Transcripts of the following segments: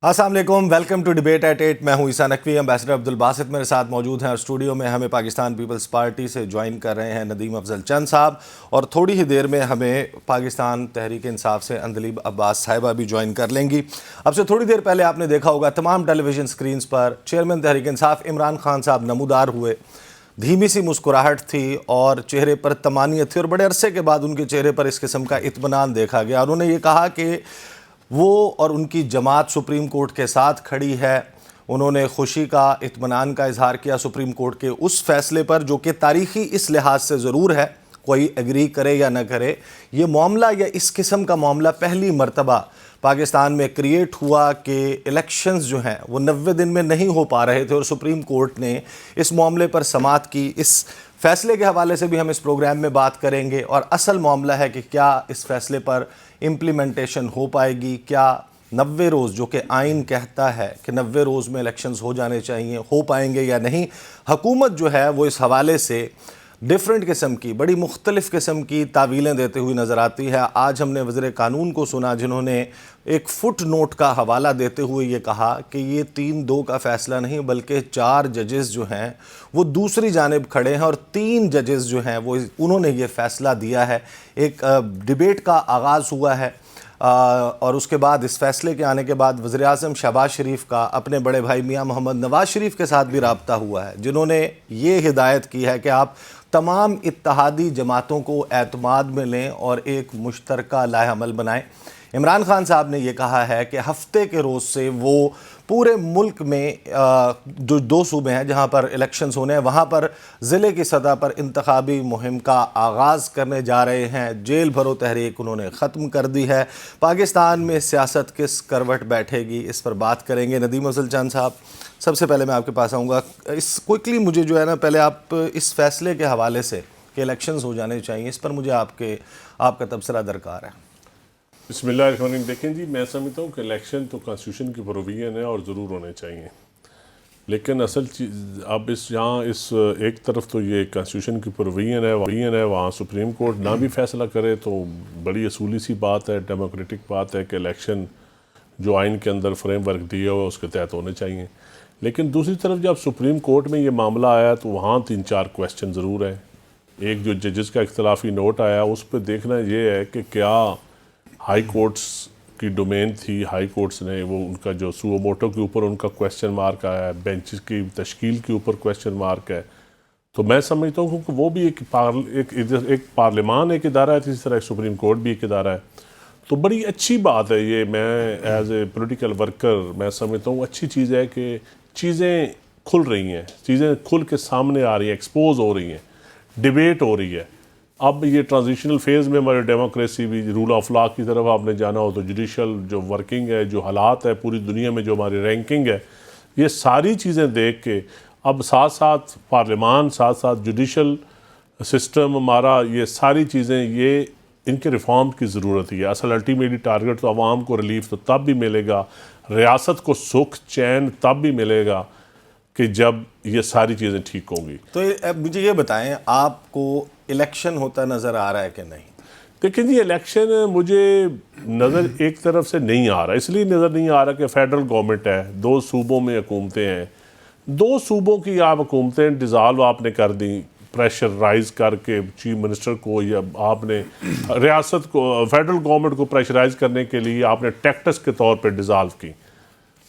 السلام علیکم، welcome to debate at 8۔ میں ہوں عیسیٰ نقوی، امبیسڈر عبدالباسط میرے ساتھ موجود ہیں اور اسٹوڈیو میں ہمیں پاکستان پیپلز پارٹی سے جوائن کر رہے ہیں ندیم افضل چند صاحب، اور تھوڑی ہی دیر میں ہمیں پاکستان تحریک انصاف سے اندلیب عباس صاحبہ بھی جوائن کر لیں گی۔ اب سے تھوڑی دیر پہلے آپ نے دیکھا ہوگا تمام ٹیلی ویژن سکرینز پر چیئرمین تحریک انصاف عمران خان صاحب نمودار ہوئے، دھیمی سی مسکراہٹ تھی اور چہرے پر طمانینت تھی، اور بڑے عرصے کے بعد ان کے چہرے پر اس قسم کا اطمینان دیکھا گیا۔ انہوں نے یہ کہا کہ وہ اور ان کی جماعت سپریم کورٹ کے ساتھ کھڑی ہے۔ انہوں نے خوشی کا، اطمینان کا اظہار کیا سپریم کورٹ کے اس فیصلے پر جو کہ تاریخی اس لحاظ سے ضرور ہے، کوئی ایگری کرے یا نہ کرے، یہ معاملہ یا اس قسم کا معاملہ پہلی مرتبہ پاکستان میں کریٹ ہوا کہ الیکشنز جو ہیں وہ 90 دن میں نہیں ہو پا رہے تھے، اور سپریم کورٹ نے اس معاملے پر سماعت کی۔ اس فیصلے کے حوالے سے بھی ہم اس پروگرام میں بات کریں گے، اور اصل معاملہ ہے کہ کیا اس فیصلے پر امپلیمنٹیشن ہو پائے گی، کیا 90 روز جو کہ آئین کہتا ہے کہ 90 روز میں الیکشنز ہو جانے چاہیے، ہو پائیں گے یا نہیں۔ حکومت جو ہے وہ اس حوالے سے ڈیفرنٹ قسم کی، بڑی مختلف قسم کی تعویلیں دیتے ہوئی نظر آتی ہے۔ آج ہم نے وزیر قانون کو سنا جنہوں نے ایک فٹ نوٹ کا حوالہ دیتے ہوئے یہ کہا کہ یہ 3-2 کا فیصلہ نہیں بلکہ 4 ججز جو ہیں وہ دوسری جانب کھڑے ہیں، اور 3 ججز جو ہیں وہ انہوں نے یہ فیصلہ دیا ہے۔ ایک ڈیبیٹ کا آغاز ہوا ہے، اور اس کے بعد اس فیصلے کے آنے کے بعد وزیراعظم شہباز شریف کا اپنے بڑے بھائی میاں محمد نواز شریف کے ساتھ بھی رابطہ ہوا ہے، جنہوں نے یہ ہدایت کی ہے کہ آپ تمام اتحادی جماعتوں کو اعتماد میں لیں اور ایک مشترکہ لائحہ عمل بنائیں۔ عمران خان صاحب نے یہ کہا ہے کہ ہفتے کے روز سے وہ پورے ملک میں جو 2 صوبے ہیں جہاں پر الیکشنز ہونے ہیں وہاں پر ضلع کی سطح پر انتخابی مہم کا آغاز کرنے جا رہے ہیں۔ جیل بھرو تحریک انہوں نے ختم کر دی ہے۔ پاکستان میں سیاست کس کروٹ بیٹھے گی، اس پر بات کریں گے۔ ندیم افضل چند صاحب، سب سے پہلے میں آپ کے پاس آؤں گا، اس کوئکلی مجھے جو ہے نا پہلے آپ اس فیصلے کے حوالے سے کہ الیکشنز ہو جانے چاہیے، اس پر مجھے آپ کا تبصرہ درکار ہے۔ بسم اللہ الرحمن الرحیم۔ دیکھیں جی، میں سمجھتا ہوں کہ الیکشن تو کانسٹیٹیوشن کی پروویژن ہے اور ضرور ہونے چاہیے، لیکن اصل چیز اب ایک طرف تو یہ کانسٹیٹیوشن کی پروویژن ہے، وہاں سپریم کورٹ نہ بھی فیصلہ کرے تو بڑی اصولی سی بات ہے، ڈیموکریٹک بات ہے کہ الیکشن جو آئین کے اندر فریم ورک دیا ہوا اس کے تحت ہونے چاہیے۔ لیکن دوسری طرف جب سپریم کورٹ میں یہ معاملہ آیا تو وہاں 3-4 کویسچن ضرور ہیں۔ ایک جو ججز کا اختلافی نوٹ آیا اس پہ دیکھنا یہ ہے کہ کیا ہائی کورٹس کی ڈومین تھی، ہائی کورٹس نے وہ ان کا جو سو موٹو کے اوپر ان کا کویسچن مارک آیا ہے، بینچز کی تشکیل کے اوپر کویسچن مارک ہے، تو میں سمجھتا ہوں کہ وہ بھی ایک پارلیمان ایک ادارہ ہے، اسی طرح ایک سپریم کورٹ بھی ایک ادارہ ہے، تو بڑی اچھی بات ہے یہ۔ میں ایز اے پولیٹیکل ورکر میں سمجھتا ہوں اچھی چیز ہے کہ چیزیں کھل رہی ہیں، چیزیں کھل کے سامنے آ رہی ہیں، ایکسپوز ہو رہی ہیں، ڈیبیٹ ہو رہی ہے۔ اب یہ ٹرانزیشنل فیز میں ہماری ڈیموکریسی بھی رول آف لا کی طرف آپ نے جانا ہو تو جوڈیشل جو ورکنگ ہے، جو حالات ہے پوری دنیا میں، جو ہماری رینکنگ ہے، یہ ساری چیزیں دیکھ کے اب ساتھ ساتھ پارلیمان، ساتھ ساتھ جوڈیشل سسٹم ہمارا، یہ ساری چیزیں یہ ان کے ریفارم کی ضرورت ہے۔ اصل الٹیمیٹلی ٹارگٹ تو عوام کو ریلیف تو تب بھی ملے گا، ریاست کو سکھ چین تب بھی ملے گا کہ جب یہ ساری چیزیں ٹھیک ہوں گی۔ تو مجھے یہ بتائیں، آپ کو الیکشن ہوتا نظر آ رہا ہے کہ نہیں؟ دیکھیں جی، الیکشن مجھے نظر ایک طرف سے نہیں آ رہا، اس لیے نظر نہیں آ رہا کہ فیڈرل گورنمنٹ ہے، 2 صوبوں میں حکومتیں ہیں، 2 صوبوں کی آپ حکومتیں ڈیزالو آپ نے کر دیں، پریشر رائز کر کے چیف منسٹر کو، یا آپ نے ریاست کو، فیڈرل گورنمنٹ کو پریشرائز کرنے کے لیے آپ نے ٹیکٹس کے طور پہ ڈیزالو کی،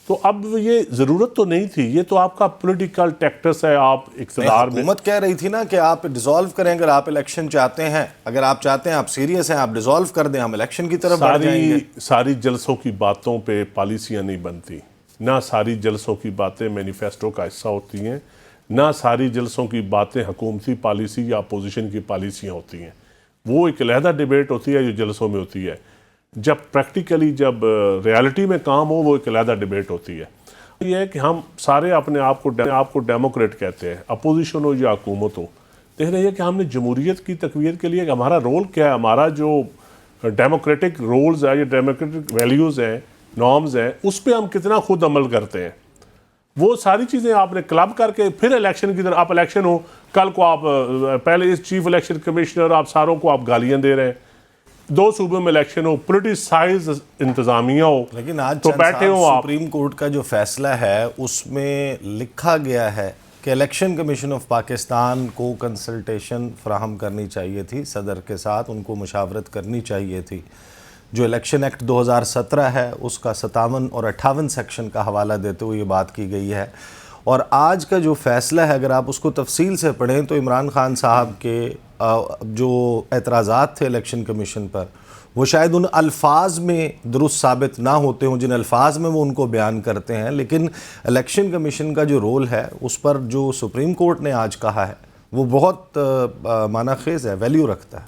تو اب یہ ضرورت تو نہیں تھی، یہ تو آپ کا پولیٹیکل ٹیکٹس ہے۔ آپ اقتدار میں حکومت کہہ رہی تھی نا کہ آپ ڈیزالو کریں، اگر آپ الیکشن چاہتے ہیں، اگر آپ چاہتے ہیں، آپ سیریس ہیں، آپ ڈیزالو کر دیں، ہم الیکشن کی طرف بڑھ جائیں گے۔ ساری جلسوں کی باتوں پہ پالیسیاں نہیں بنتی، نہ ساری جلسوں کی باتیں مینیفیسٹو کا حصہ ہوتی ہیں، نہ ساری جلسوں کی باتیں حکومتی پالیسی یا اپوزیشن کی پالیسیاں ہوتی ہیں۔ وہ ایک علیحدہ ڈیبیٹ ہوتی ہے جو جلسوں میں ہوتی ہے، جب پریکٹیکلی جب ریالٹی میں کام ہو وہ ایک علیحدہ ڈیبیٹ ہوتی ہے۔ یہ ہے کہ ہم سارے اپنے آپ کو ڈیموکریٹ کہتے ہیں، اپوزیشن ہو یا حکومت ہو، دیکھ رہے ہیں کہ ہم نے جمہوریت کی تقویت کے لیے ہمارا رول کیا ہے، ہمارا جو ڈیموکریٹک رولز ہے یا ڈیموکریٹک ویلیوز ہیں، نارمز ہیں، اس پہ ہم کتنا خود عمل کرتے ہیں۔ وہ ساری چیزیں آپ نے کلب کر کے پھر الیکشن کی طرف، آپ الیکشن ہو، کل کو آپ پہلے اس چیف الیکشن کمشنر آپ ساروں کو آپ گالیاں دے رہے ہیں، دو صوبوں میں الیکشن ہو, پولیٹیسائز انتظامیہ ہو, لیکن آج تو بیٹھے ہوں آپ. سپریم کورٹ کا جو فیصلہ ہے اس میں لکھا گیا ہے کہ الیکشن کمیشن آف پاکستان کو کنسلٹیشن فراہم کرنی چاہیے تھی, صدر کے ساتھ ان کو مشاورت کرنی چاہیے تھی. جو الیکشن ایکٹ 2017 ہے اس کا 57 اور 58 سیکشن کا حوالہ دیتے ہوئے یہ بات کی گئی ہے. اور آج کا جو فیصلہ ہے اگر آپ اس کو تفصیل سے پڑھیں تو عمران خان صاحب کے جو اعتراضات تھے الیکشن کمیشن پر وہ شاید ان الفاظ میں درست ثابت نہ ہوتے ہوں جن الفاظ میں وہ ان کو بیان کرتے ہیں, لیکن الیکشن کمیشن کا جو رول ہے اس پر جو سپریم کورٹ نے آج کہا ہے وہ بہت معنی خیز ہے, ویلیو رکھتا ہے.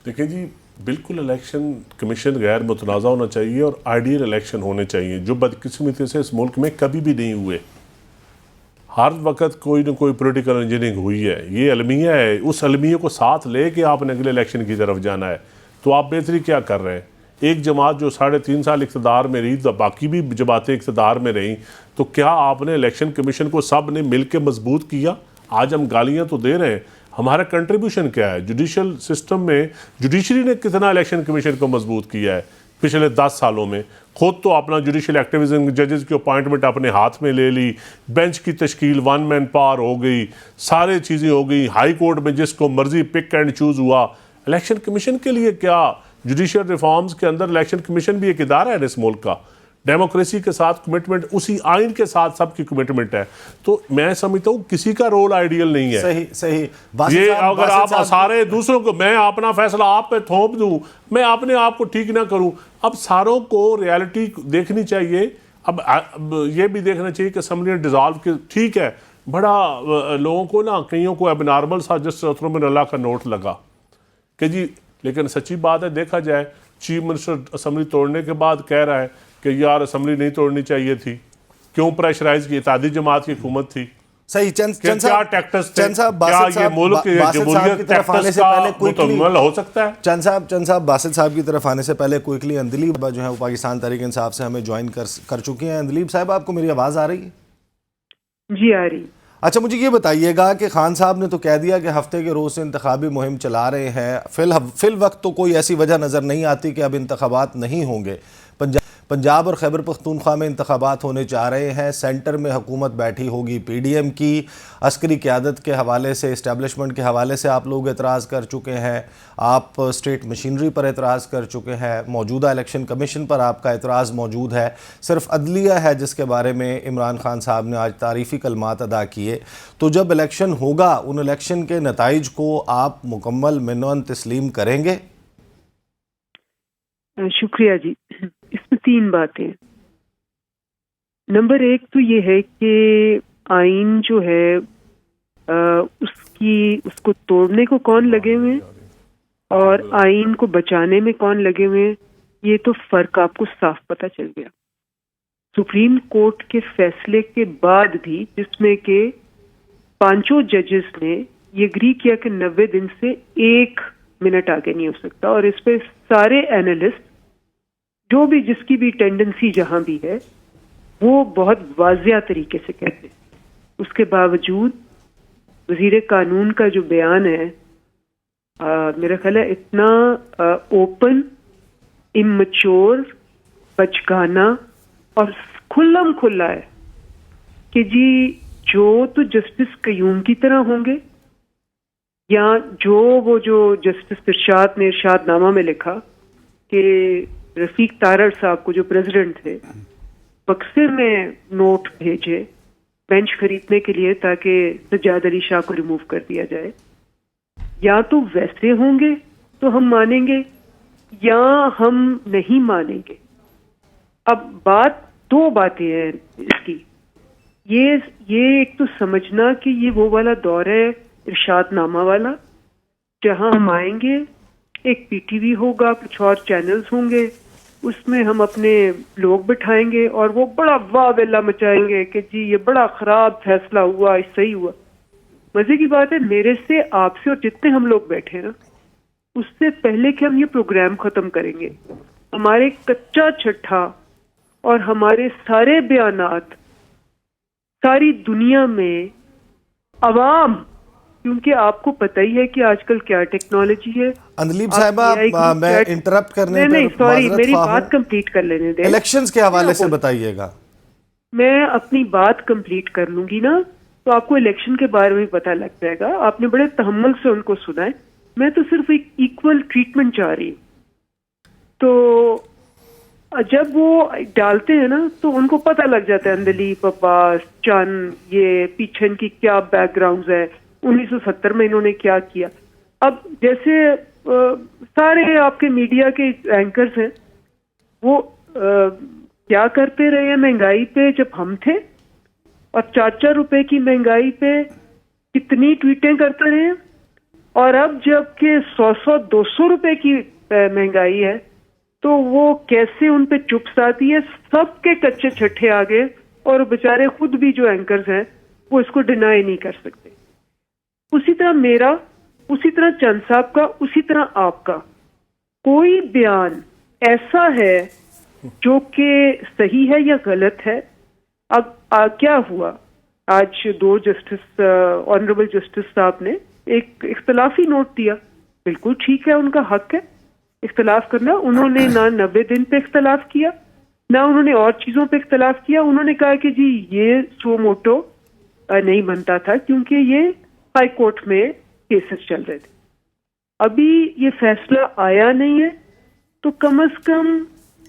دیکھیں جی, بالکل الیکشن کمیشن غیر متنازع ہونا چاہیے اور آئیڈیل الیکشن ہونے چاہیے, جو بدقسمتی سے اس ملک میں کبھی بھی نہیں ہوئے. ہر وقت کوئی نہ کوئی پولیٹیکل انجینئرنگ ہوئی ہے, یہ المیہ ہے, اس المیہ کو ساتھ لے کے آپ نے اگلے الیکشن کی طرف جانا ہے. تو آپ بہتری کیا کر رہے ہیں؟ ایک جماعت جو 3.5 سال اقتدار میں رہی, باقی بھی جماعتیں اقتدار میں رہیں, تو کیا آپ نے الیکشن کمیشن کو سب نے مل کے مضبوط کیا؟ آج ہم گالیاں تو دے رہے ہیں, ہمارا کنٹریبیوشن کیا ہے؟ جوڈیشل سسٹم میں جوڈیشری نے کتنا الیکشن کمیشن کو مضبوط کیا ہے پچھلے 10 سالوں میں؟ خود تو اپنا جوڈیشل ایکٹیویزم, ججز کی اپوائنٹمنٹ اپنے ہاتھ میں لے لی, بینچ کی تشکیل 1 مین پاور ہو گئی, سارے چیزیں ہو گئی, ہائی کورٹ میں جس کو مرضی پک اینڈ چوز ہوا. الیکشن کمیشن کے لیے کیا؟ جوڈیشل ریفارمز کے اندر الیکشن کمیشن بھی ایک ادارہ ہے اس ملک کا. ڈیموکریسی کے ساتھ کمٹمنٹ, اسی آئین کے ساتھ سب کی کمٹمنٹ ہے. تو میں سمجھتا ہوں کسی کا رول آئیڈیل نہیں ہے. صحیح. یہ اگر آپ سارے دوسروں کو, میں اپنا فیصلہ آپ پہ تھوپ دوں, میں اپنے آپ کو ٹھیک نہ کروں, اب ساروں کو ریالٹی دیکھنی چاہیے. اب یہ بھی دیکھنا چاہیے کہ اسمبلی نے ڈیزالو کی, ٹھیک ہے, بڑا لوگوں کو نا کئیوں کو اب نارمل سا جس ستروں میں اللہ کا نوٹ لگا کہ جی, لیکن سچی بات ہے دیکھا جائے چیف منسٹر اسمبلی توڑنے کے بعد کہہ رہا ہے کہ یار اسمبلی نہیں توڑنی چاہیے تھی, کیوں پریشرائز کی, اتحادی جماعت کی حکومت تھی. صحیح. چند صاحب ہو سکتا ہے. چند صاحب باسط صاحب کی طرف آنے سے پہلے کوئکلی اندلیب جو ہے وہ پاکستان تحریک انصاف سے ہمیں جوائن کر چکی ہیں. اندلیب صاحب, آپ کو میری آواز آ رہی ہے؟ جی آ رہی. اچھا, مجھے یہ بتائیے گا کہ خان صاحب نے تو کہہ دیا کہ ہفتے کے روز سے انتخابی مہم چلا رہے ہیں, فی الوقت تو کوئی ایسی وجہ نظر نہیں آتی کہ اب انتخابات نہیں ہوں گے. پنجاب اور خیبر پختونخوا میں انتخابات ہونے جا رہے ہیں, سینٹر میں حکومت بیٹھی ہوگی پی ڈی ایم کی, عسکری قیادت کے حوالے سے, اسٹیبلشمنٹ کے حوالے سے آپ لوگ اعتراض کر چکے ہیں, آپ اسٹیٹ مشینری پر اعتراض کر چکے ہیں, موجودہ الیکشن کمیشن پر آپ کا اعتراض موجود ہے, صرف عدلیہ ہے جس کے بارے میں عمران خان صاحب نے آج تعریفی کلمات ادا کیے. تو جب الیکشن ہوگا ان الیکشن کے نتائج کو آپ مکمل منون تسلیم کریں گے؟ شکریہ جی. اس میں 3 باتیں. نمبر 1 تو یہ ہے کہ آئین جو ہے اس کو توڑنے کو کون لگے ہوئے ہیں اور آئین کو بچانے میں کون لگے ہوئے ہیں, یہ تو فرق آپ کو صاف پتہ چل گیا. سپریم کورٹ کے فیصلے کے بعد بھی, جس میں کہ 5 ججز نے یہ اگری کیا کہ 90 دن سے 1 منٹ آگے نہیں ہو سکتا, اور اس پہ سارے اینالسٹ جو بھی جس کی بھی ٹینڈنسی جہاں بھی ہے وہ بہت واضح طریقے سے کہتے ہیں. اس کے باوجود وزیر قانون کا جو بیان ہے میرا خیال ہے اتنا اوپن, امچور, بچگانہ اور کھلم کھلا ہے کہ جی جو تو جسٹس قیوم کی طرح ہوں گے, یا جو جسٹس ارشاد نے ارشاد نامہ میں لکھا کہ رفیق تارڑ صاحب کو جو پریزیڈنٹ تھے بکسے میں نوٹ بھیجے بینچ خریدنے کے لیے تاکہ سجاد علی شاہ کو ریموو کر دیا جائے, یا تو ویسے ہوں گے تو ہم مانیں گے یا ہم نہیں مانیں گے. اب 2 باتیں ہیں اس کی. یہ ایک تو سمجھنا کہ یہ وہ والا دور ہے ارشاد نامہ والا جہاں ہم آئیں گے, ایک پی ٹی وی ہوگا, کچھ اور چینلز ہوں گے, اس میں ہم اپنے لوگ بٹھائیں گے اور وہ بڑا واہ ویلا مچائیں گے کہ جی یہ بڑا خراب فیصلہ ہوا, صحیح ہوا. مزے کی بات ہے میرے سے, آپ سے اور جتنے ہم لوگ بیٹھے نا, اس سے پہلے کہ ہم یہ پروگرام ختم کریں گے, ہمارے کچا چھٹا اور ہمارے سارے بیانات ساری دنیا میں عوام کیونکہ آپ کو پتہ ہی ہے کہ آج کل کیا ٹیکنالوجی ہے. اندلیب صاحبہ میں انٹرپٹ کرنے نہیں سوری میری خواہ بات کمپلیٹ کر لینے دیں. الیکشنز کے حوالے سے بتائیے گا. میں اپنی بات کمپلیٹ کر لوں گی نا تو آپ کو الیکشن کے بارے میں پتہ لگ جائے گا. آپ نے بڑے تحمل سے ان کو سنا ہے. میں تو صرف ایک ایکول ٹریٹمنٹ چاہ رہی ہوں. تو جب وہ ڈالتے ہیں نا تو ان کو پتہ لگ جاتا ہے اندلیب عباس چند یہ پیچھے ان کی کیا بیک گراؤنڈز ہے, 1970 میں انہوں نے کیا کیا. اب جیسے سارے آپ کے میڈیا کے اینکرز ہیں وہ کیا کرتے رہے ہیں مہنگائی پہ جب ہم تھے, اور 4 روپے کی مہنگائی پہ کتنی ٹویٹیں کرتے رہے ہیں, اور اب جب کہ 100-200 روپے کی مہنگائی ہے تو وہ کیسے ان پہ چپس آتی ہے. سب کے کچے چھٹے آگے, اور بیچارے خود بھی جو اینکرز ہیں وہ اس کو ڈینائی نہیں کر سکتے. اسی طرح میرا, اسی طرح چند صاحب کا, اسی طرح آپ کا کوئی بیان ایسا ہے جو کہ صحیح ہے یا غلط ہے. اب کیا ہوا, آج 2 جسٹس آنریبل جسٹس صاحب نے ایک اختلافی نوٹ دیا. بالکل ٹھیک ہے, ان کا حق ہے اختلاف کرنا. انہوں نے نہ 90 دن پہ اختلاف کیا, نہ انہوں نے اور چیزوں پہ اختلاف کیا. انہوں نے کہا کہ جی یہ سو موٹو نہیں بنتا تھا کیونکہ یہ ہائی کورٹ میں کیسز چل رہے تھے. ابھی یہ فیصلہ آیا نہیں ہے تو کم از کم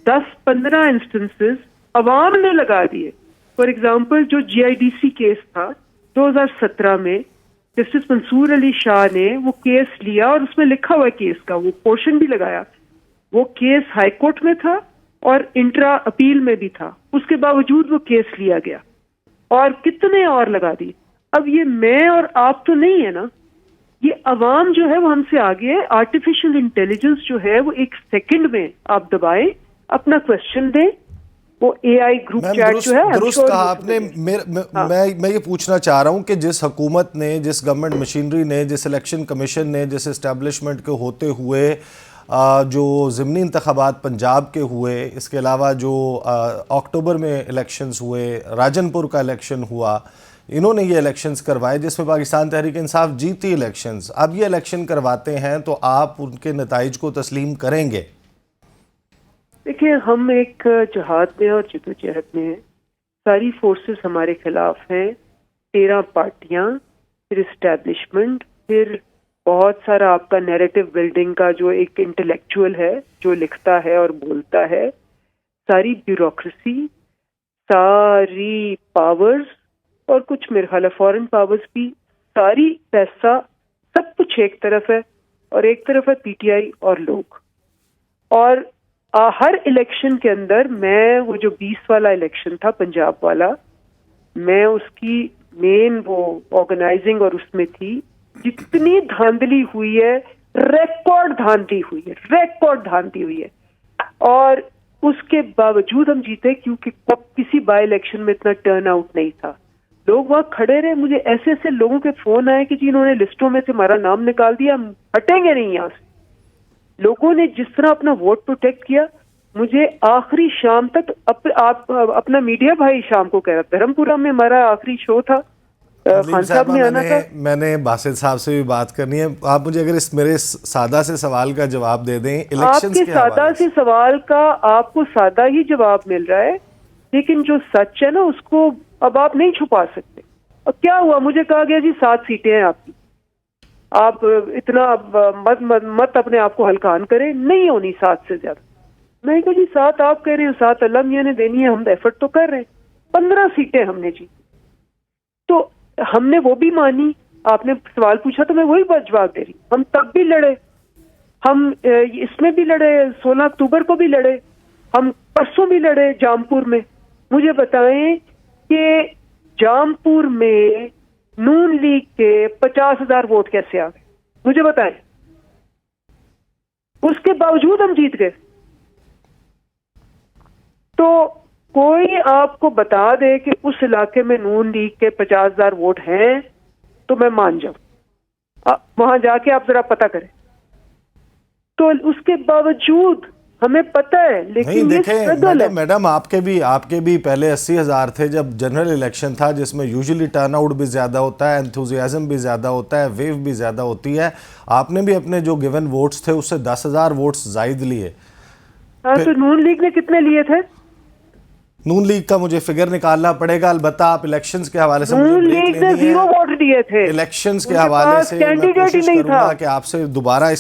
10-15 انسٹنسز عوام نے لگا دیے. فار ایگزامپل جو GIDC کیس تھا 2017 میں, جسٹس منصور علی شاہ نے وہ کیس لیا اور اس میں لکھا ہوا کیس کا وہ پورشن بھی لگایا. وہ کیس ہائی کورٹ میں تھا اور انٹرا اپیل میں بھی تھا, اس کے باوجود وہ کیس لیا گیا, اور کتنے اور لگا دی. اب یہ میں اور آپ تو نہیں ہے نا, یہ عوام جو ہے وہ ہم سے آگے ہے. آرٹیفیشل انٹیلیجنس جو ہے وہ 1 سیکنڈ میں آپ دبائیں, اپنا کوشچن دیں, وہ AI گروپ چیٹ جو ہے. درست کہا آپ نے. میں یہ پوچھنا چاہ رہا ہوں کہ جس حکومت نے, جس گورنمنٹ مشینری نے, جس الیکشن کمیشن نے, جس اسٹیبلشمنٹ کے ہوتے ہوئے جو ضمنی انتخابات پنجاب کے ہوئے, اس کے علاوہ جو اکتوبر میں الیکشنز ہوئے, راجن پور کا الیکشن ہوا, انہوں نے یہ الیکشنز کروائے جس میں پاکستان تحریک انصاف جیتی الیکشنز. اب یہ الیکشن کرواتے ہیں تو آپ ان کے نتائج کو تسلیم کریں گے؟ دیکھیں, ہم ایک جہاد میں اور جدوجہد میں ہیں. ساری فورسز ہمارے خلاف ہیں, 13 پارٹیاں, پھر اسٹیبلشمنٹ, پھر بہت سارا آپ کا نیریٹو بلڈنگ کا جو ایک انٹلیکچوئل ہے جو لکھتا ہے اور بولتا ہے, ساری بیوروکریسی, ساری پاورز, اور کچھ میرے خیال ہے فورن پاورز بھی, ساری پیسہ, سب کچھ ایک طرف ہے, اور ایک طرف ہے PTI اور لوگ. اور ہر الیکشن کے اندر میں وہ جو 20 والا الیکشن تھا پنجاب والا, میں اس کی مین وہ آرگنائزنگ اور اس میں تھی. جتنی دھاندلی ہوئی ہے, ریکارڈ دھاندلی ہوئی ہے, ریکارڈ دھاندلی ہوئی ہے, اور اس کے باوجود ہم جیتے کیونکہ کسی بائی الیکشن میں اتنا ٹرن آؤٹ نہیں تھا. لوگ وہاں کھڑے رہے. مجھے ایسے ایسے لوگوں کے فون آئے کہ جی انہوں نے لسٹوں میں سے ہمارا نام نکال دیا, ہم ہٹیں گے نہیں یہاں سے. لوگوں نے جس طرح اپنا ووٹ پروٹیکٹ کیا, مجھے آخری شام تک آپ اپنا میڈیا بھائی شام کو کہہ رہا تھا, دھرمپورہ میں ہمارا آخری شو تھا, خان صاحب نے آنا تھا. میں نے باسط صاحب سے بھی بات کرنی ہے. آپ مجھے اگر اس میرے سادہ سے سوال کا جواب دے دیں. آپ کے سادہ سے سوال کا آپ کو سادہ ہی جواب مل رہا ہے, لیکن جو سچ ہے نا اس کو اب آپ نہیں چھپا سکتے. اب کیا ہوا, مجھے کہا گیا جی 7 سیٹیں ہیں آپ کی, آپ اتنا مت اپنے آپ کو ہلکان کریں, نہیں ہونی 7 سے زیادہ. میں نے کہا جی 7 آپ کہہ رہے ہیں, 7 اللہ میاں نے دینی ہے, ہم ایفرٹ تو کر رہے ہیں. 15 سیٹیں ہم نے جیتی, تو ہم نے وہ بھی مانی. آپ نے سوال پوچھا تو میں وہی بات جواب دے رہی. ہم تب بھی لڑے, ہم اس میں بھی لڑے, 16 اکتوبر کو بھی لڑے, ہم پرسوں بھی لڑے جامپور میں. مجھے بتائیں کہ جامپور میں نون لیگ کے 50,000 ووٹ کیسے آ گئے, مجھے بتائیں. اس کے باوجود ہم جیت گئے. تو کوئی آپ کو بتا دے کہ اس علاقے میں نون لیگ کے 50,000 ووٹ ہیں تو میں مان جاؤں, وہاں جا کے آپ ذرا پتہ کریں. تو اس کے باوجود ہمیں پتہ ہے، نہیں لیکن یہ دیکھیں اسٹرگل ہے. میڈم، آپ کے بھی پہلے 80,000 تھے جب جنرل الیکشن تھا، جس میں یوزلی ٹرن آؤٹ بھی زیادہ ہوتا ہے، انتھوزیازم بھی زیادہ ہوتا ہے، ویو بھی زیادہ ہوتی ہے. آپ نے بھی اپنے جو گیون ووٹس تھے اس سے 10,000 ووٹس زائد لیے. ہاں تو نون لیگ نے کتنے لیے تھے؟ نون لیگ کا مجھے فگر نکالنا پڑے گا، البتہ آپ الیکشنز کے حوالے سے نون لیگ نے 0 ووٹ دیے تھے. الیکشنز کے ان حوالے پاس سے میں کینڈیڈیٹ ہی کوشش نہیں کروں گا تھا. کہ آپ سے دوبارہ